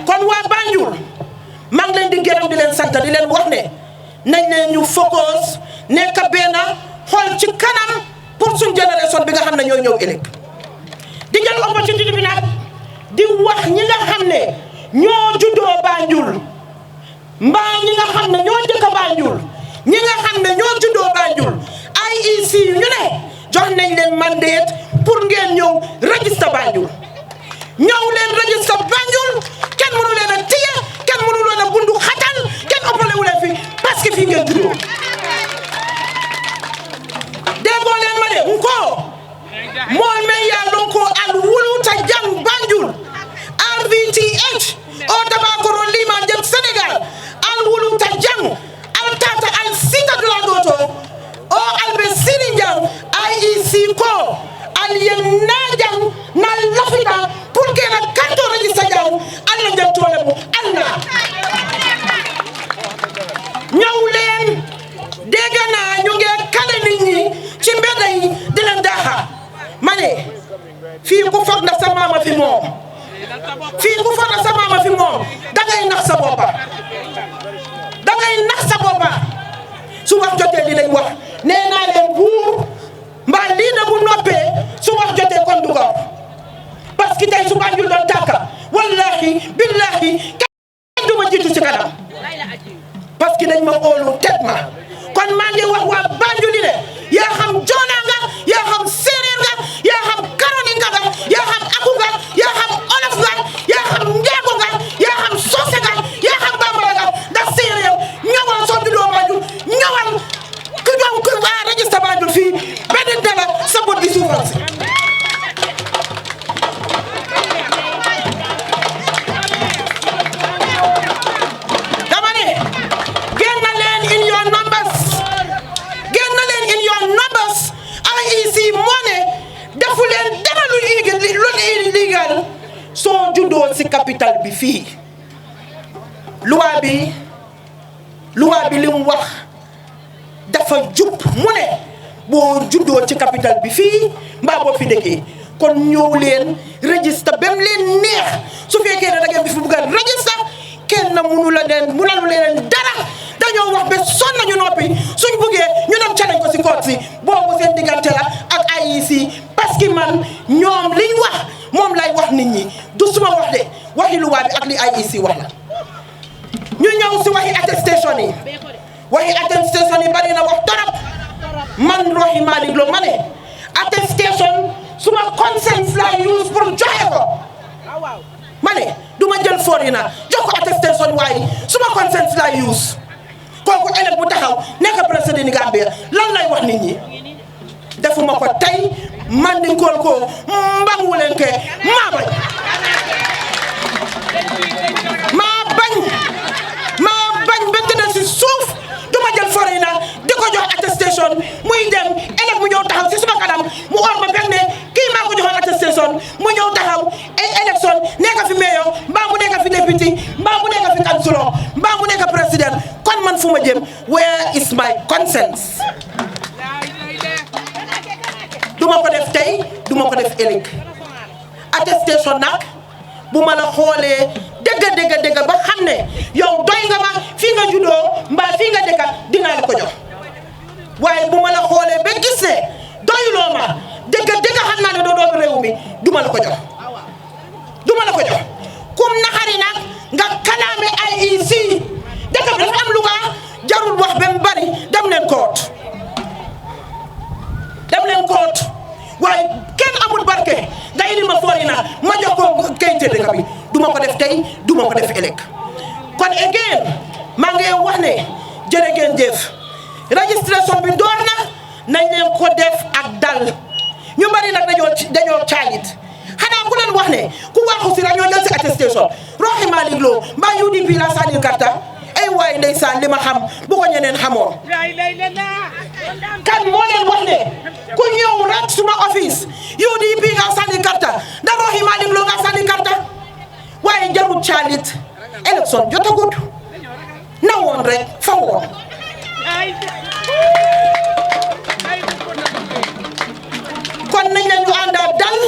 kon waa Banjul maa ngi leen di gërëm di leen sant di leen wax ne nañ leen ñu focus nekk benn xool ci kanam pour suñ génération bi nga xam ne ñoo ñëw ëllëg di jël opportunité bi nag di wax ñi nga xam ne ñoo juddoo Banjul mbaa ñi nga xam ne ñoo dëkk Banjul ñi nga xam ne ñoo juddoo Banjul IEC ñu ne jox nañ leen mandate pour ngeen ñëw register Banjul ñëw leen register Banjul kenn mënu leen a téye kenn mënu leen a bundu xatal kenn ëppale wu leen fi parce que fii ngeen juddoo déggoo leen ma de nko mool me yaa lon ko al wuluta jang Banjul RVTH o tabakoro lima jëm Sénégal al wuluta jang al tata al sita dula doto o albe sini jang IEC ko al yen na jang na lafita pour que la kanto registre jang al na jëm tole mu al na ñëw leen dégg naa ñu ngi kale nit ñi ci mbedd yi di leen daaxa ma ne fii ku foog na sa maama fi moom fii ku foog na sa maama fi moom dangay nax sa boppa su wax jotee li lañ wax nee naa leen buur mbaa lii na bu noppee su wax jotee kon du ko parce que tey su Banjul doon tàkka wallahi billahi kenn du ma jiitu ci kanam parce que dañ ma óolu teg ma kon maa ngi wax waa Banjul li ne yaa xam joona nga yaa xam séeréer nga yaa xam karolinga nga yaa xam aku nga yaa xam olof nga yaa xam njaago nga yaa xam soose nga yaa xam bambara nga ndax séeréer ñëwal soo juddoo Banjul ñëwal ku ñëw ku waa registre Banjul fii benn IEC moo ne defu leen dara lu illegal soo juddoo si capital bi fii loi bi li mu wax dafa jub mu ne boo juddoo ci capital bi fii mbaa boo fi dëkkee kon ñëw leen registre ba mu leen neex su fekkee ne da ngeen fi bëgg a registre kenn mënalu leen dara dañoo wax ba sonn nañu noppi suñ buggee ñu dem challenge ko si court si boobu seen diggante la ak IEC parce que man ñoom liñ wax moom lay wax nit ñi du suma wax de waxi loi bi ak li IEC wax la ñu ñëw si waxi attestation yi bari na wax torop man Rohey Malick Lowe ma ne attestation suma conscience la use pour joxe ko ma ne du ma jël foreigner jox ko attestation waaye suma conscience la use kooku ëllëg bu taxaw nekk président Gambia lan lay wax nit ñi defuma ko tey man di ngool ko mbangu leen ke maa bañ ba tëdd si suuf du ma jël foreigner di ko jox attestation muy dem ëllëg mu ñëw taxaw si suma kanam mu or ma benn kii maa ko joxoon attestation mu ñëw taxaw ay élection nekk fi mayor mbaa mu nekk fi député mbaa mu nekk fi councilor mbaa mu nekk président kon man fu ma jëm where is my conscience duma ko def tey duma ko def ëllëg attestation nag bu ma la xoolee dëgg ba xam ne yow doy nga ma fii nga juddoo mbaa fii nga dëkka dinaa la ko jox waaye bu ma la xoolee ba gis ne doyuloo ma dëgg xam naa ne doo doon réew mi duma la ko jox kum naxari nag nga kalaame IEC dëkk bi dafa am lu nga jarul wax ba mu bari dem leen koot waaye kenn amul barke nga indi ma foreigner ma jox ko kayite dëkk bi duma ko def tey duma ko def ëllëg kon again maa ngi wax ne jërë ngeen jëf registration bi door na nañ leen ko def ak dal ñu bari nag dañoo caalit xanaa ku leen wax ne ku waxu si rañoo jël si attestation Rohey Malick Lowe mbaa UDP la sànnil karta ay waay ndeysaan li ma xam bu ko ñeneen xamoo kan moo leen wax ne ku ñëw rek suma office UDP nga sànnil karta da Rohey Malick Lowe nga sànnil karta waaye jarut caalit élection jotagut na woon rek fa woon kon nañ leen ñu àndaat dal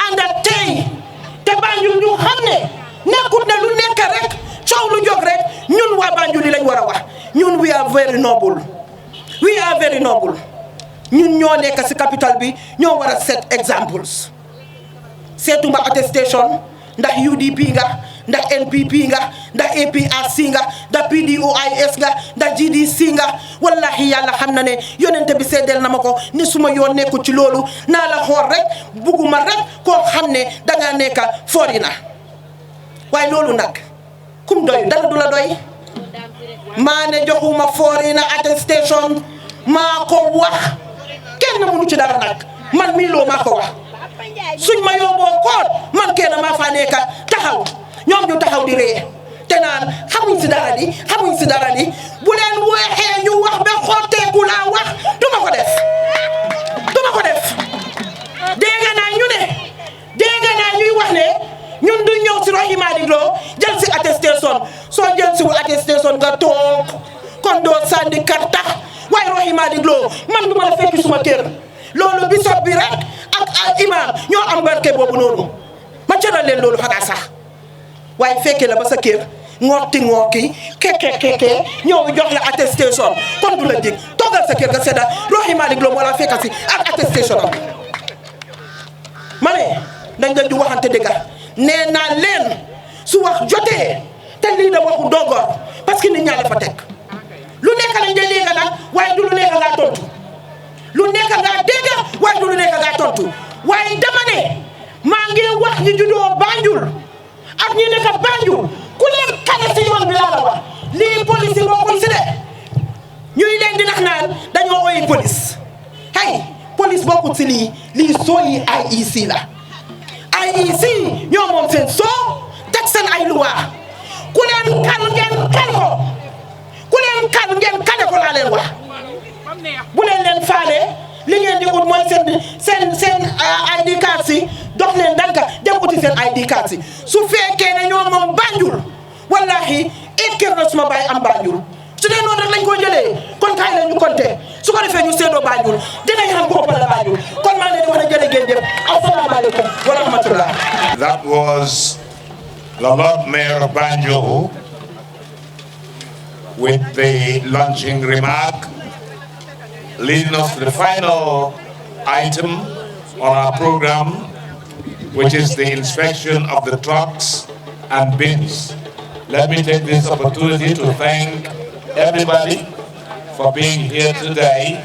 àndaat tey te Banjul ñu xam ne nekkut ne lu nekk rek coow lu jóg rek ñun waa Banjul yi lañ war a wax ñun we are very noble ñun ñoo nekk si capital bi ñoo war a set examples seetuma attestation ndax UDP nga ndax NPP nga ndax APRC nga ndax PDOIS nga ndax GDC nga wallahi yàlla xam na ne yonente bi seedeel na ma ko ni suma yoon nekku ci loolu naa la xool rek bugguma rek koo xam ne dangaa nekk foreigner waaye loolu nag kum doy dara du la doy maa ne joxuma foreigner attestation maa ko wax kenn mënu ci dara nag man mii loo maa ko wax suñ ma yóbboo koon man kenn maa faa nekk taxaw ñoom ñu taxaw di ree te naan xamuñ si dara di bu leen waxee ñu wax ba xotteeku laa wax duma ko def dégg naa ñuy wax ne ñun du ñëw si Rohey Malick Lowe jël si attestation soo jël si wu attestation nga toog kon doo sànni karta waaye Rohey Malick Lowe man duma la fekk suma kër loolu bishop bi rek ak imam ñoo am barke boobu noonu ma cëral leen loolu xanaa sax waaye fekkee la ba sa kër ngooki keke ñëw jox la attestation kon du la jig toogal sa kër nga sedda Rohey Malick Lowe moo la fekka si ak attestation am ma ne dañ leen di waxante dëgg nee naa leen su wax jotee te lii da waxu dogoor parce que nit ñaa la fa teg lu nekk lañ de dégg nag waaye du lu nekk ngaa tontu lu nekk ngaa dégg waaye du lu nekk ngaa tontu waaye dama ne maa ngi wax ñi juddoo Banjul ak ñi nekk Banjul ku leen kale si yoon bi laa la wax lii police yi bokkul si de ñuy leen di nax naan dañoo oyi police hey police bokkul si lii soo yi IEC la IEC ñoo moom seen soo teg seen ay luwa ku leen kal ngeen kal ko laa leen wax bu leen faale li ngeen di ut mooy seen ID card si dox leen danka dem uti seen ID card si su fekkee ne ñoo moom Banjul wallahi kër na suma baay am Banjul su dee noonu rek lañ ko jëlee kon kaay la ñu compté su ko defee ñu seedoo Banjul dinañ xam ko ëppal la Banjul kon maa ngi leen di wax ne jërë ngeen jëf asalaamaaleykum wa rahmatullah. That was the Lord Mayor of Banjul with the launching remark, leading us to the final item on our program, which is the inspection of the trucks and bins. Let me take this opportunity to thank everybody for being here today.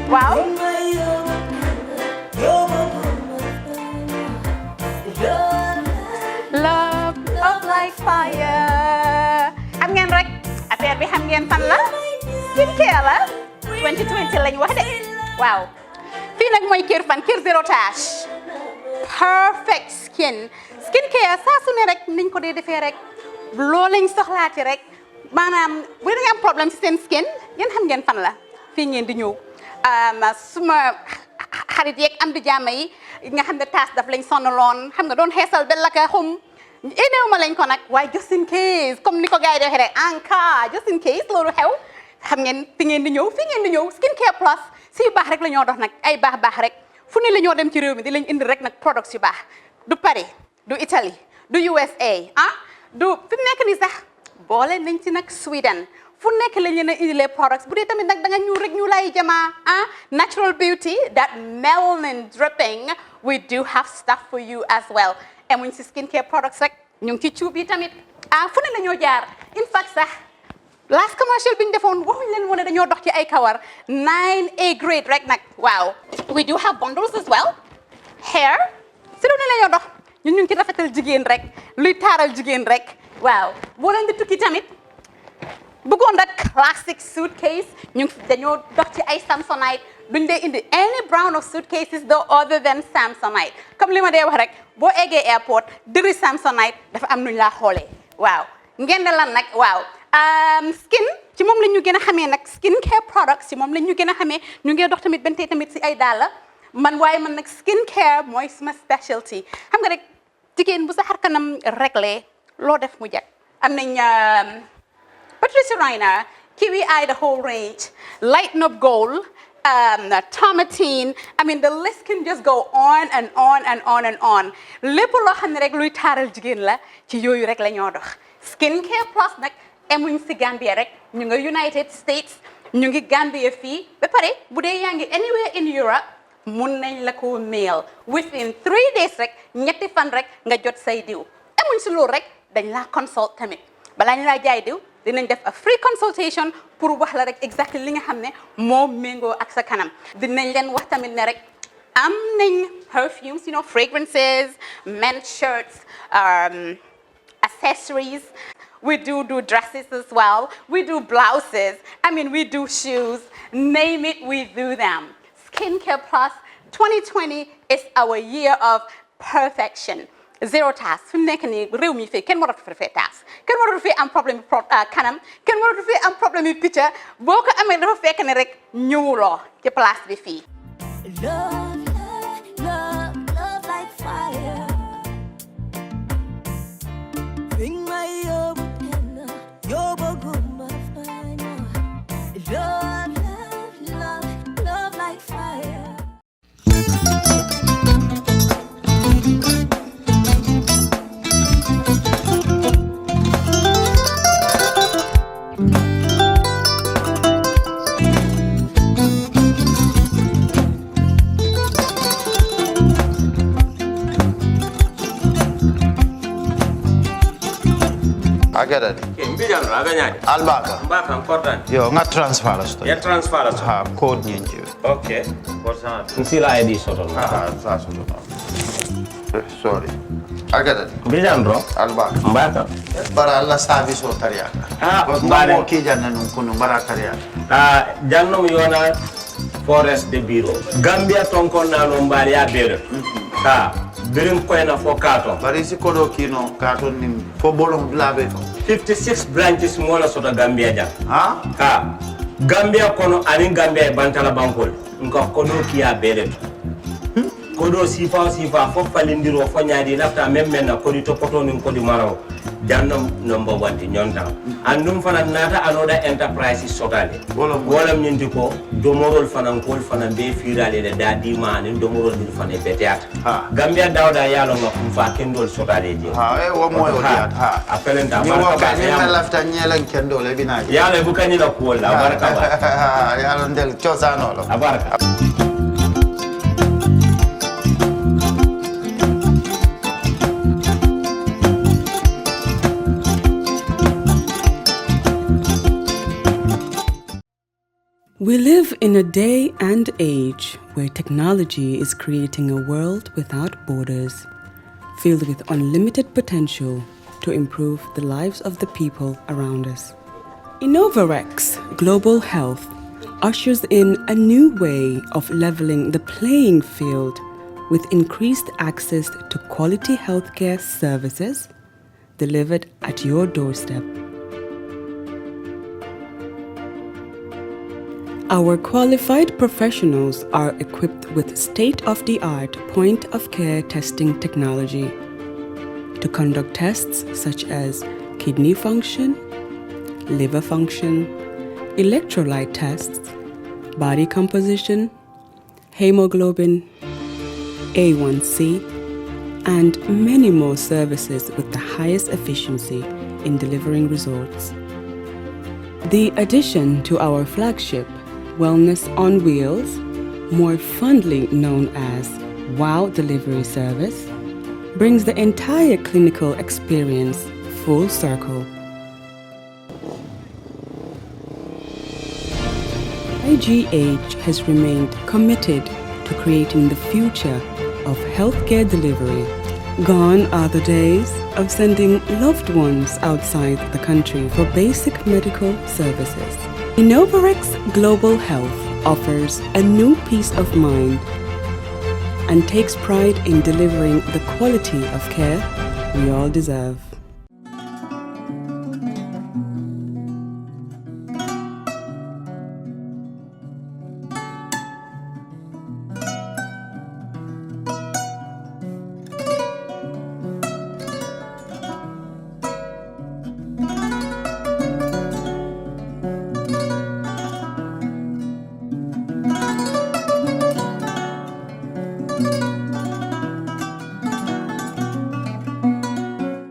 Wow. Love like fire. Xam ngeen rek affaire bi xam ngeen fan la skincare la 2020 lañ wax de waaw fii nag mooy Kerr fan Kerr zero tache perfect skincare saa su ne rek niñ ko dee defee rek loo lañ soxlaati rek maanaam bu da nga am problème ci seen skin yéen xam ngeen fan la fii ngeen di ñëw suma xarit yeeg am di jàmm yi nga xam ne taas daf lañ sonaloon xam nga doon xeesal ba la ka xum éneew ma lañ ko nag waaye just in case comme ni ko gars yi defee rek en cas just in case loolu xew xam ngeen fi ngeen di ñëw skincare plus si yu baax rek la ñoo dox nag ay baax rek fu ne la ñoo dem ci réew mi di lañ indi rek nag products yu baax du Paris du Italie du USA du fi mu nekk nii sax boole nañ ci nag Sweden fu nekk lañ leen a indi les products bu dee tamit nag da nga ñuul rek ñu lay jamaa natural beauty that melanin dripping we do have stuff for you as well emuñ si skincare products rek ñu ngi ci cuub yi tamit fu ne la ñoo jaar in fact sax last commercial bi ñu defoon waxuñ leen woon dañoo dox ci ay kawar 9A grade rek nag waaw we do have bundles as well hair si lu ne la ñoo dox ñun ñu ngi ci rafetal jigéen rek luy taaral jigéen rek waaw boo leen di tukki tamit bëggoon rek classic suitcase dañoo dox ci ay Samsonite duñ dee indi any brand of suitcases though other than Samsonite comme li ma dee wax rek boo eggee airport dëri Samsonite dafa am nuñ laa xoolee waaw ngeen ne lan nag waaw skin ci moom la ñu gën a xamee nag skincare products ci moom la ñu gën a xamee ñu ngi dox tamit bentee tamit si ay dàlla man nag skincare mooy suma specialty xam nga rek jigéen bu sa xar kanam réglé loo def mu jag am nañ Patricia Reiner, Kiwi Eye, the whole range, Lighten Up Gold, Tomatine. I mean, the list can just go on and on and on and on. lépp loo xam ne rek luy taaral jigéen la ci yooyu rek la ñoo dox skincare plus nag emuñ si Gambia rek ñu nga United States ñu ngi Gambia fii ba pare bu dee yaa ngi anywhere in Europe mun nañ la ko mail within 3 days rek ñetti fan rek nga jot say diw emuñ si loolu rek dañ laa consult tamit balaa ñu laa jaay diw dinañ def a free consultation pour wax la rek exactly li nga xam ne moo méngoo ak sa kanam dinañ leen wax tamit ne rek am nañ perfumes fragrances men's shirts accessories we do dresses as well we do blouses we do shoes name it we do them skincare plus 2020 is our year of perfection zero task fi mu nekk nii réew mi fii kenn waratu fi task kenn waratu fi am problème kanam kenn waratu fi am problème yu picca boo ko amee dafa fekk ne rek ñëwuloo ci place bi fii. Love like fire. Bring my love like fire. Agada mbijan aganyade albaka mbaka important yo nga transfer la sto ya transfer la ha code nyinji okay person nsila ID soto sa soto sorry agada mbijan bro albaka mbaka bara alla service o tariya mbare mo ki janna nun kunu bara tariya jannom yona forest de bureau Gambia tonkon na no mbari ya bere birim koyna fo kato bari si kodo kino kato nim fo bolong blabe 56 branches mola sota Gambia jam Gambia kono ani Gambia bantala bankol nka kodo kiya bele kodo sifa fo falindiro fo nyaadi lafta memmen na kodi to poto nin kodi maraw jannam number 1 di nyonta andum fana nata anoda enterprise sotale wala nyindi ko domorol fana kol fana be firale de dadi mani domorol dir fana be teata Gambia dawda yalo ngam fa kendol sotale je wo moy o diat apelenta ni wo ka ni lafta nyelen kendol e binaji yalo bu kanyi la ko la baraka ba yalo ndel ciosano lo abaraka We live in a day and age where technology is creating a world without borders, filled with unlimited potential to improve the lives of the people around us. Innovarex Global Health ushers in a new way of leveling the playing field with increased access to quality healthcare services delivered at your doorstep. Our qualified professionals are equipped with state-of-the-art point-of-care testing technology to conduct tests such as kidney function, liver function, electrolyte tests, body composition, hemoglobin, A1C, and many more services with the highest efficiency in delivering results. The addition to our flagship, Wellness on Wheels, more fondly known as WOW Delivery Service, brings the entire clinical experience full circle. IGH has remained committed to creating the future of healthcare delivery. Gone are the days of sending loved ones outside the country for basic medical services. Innovarex Global Health offers a new peace of mind and takes pride in delivering the quality of care we all deserve.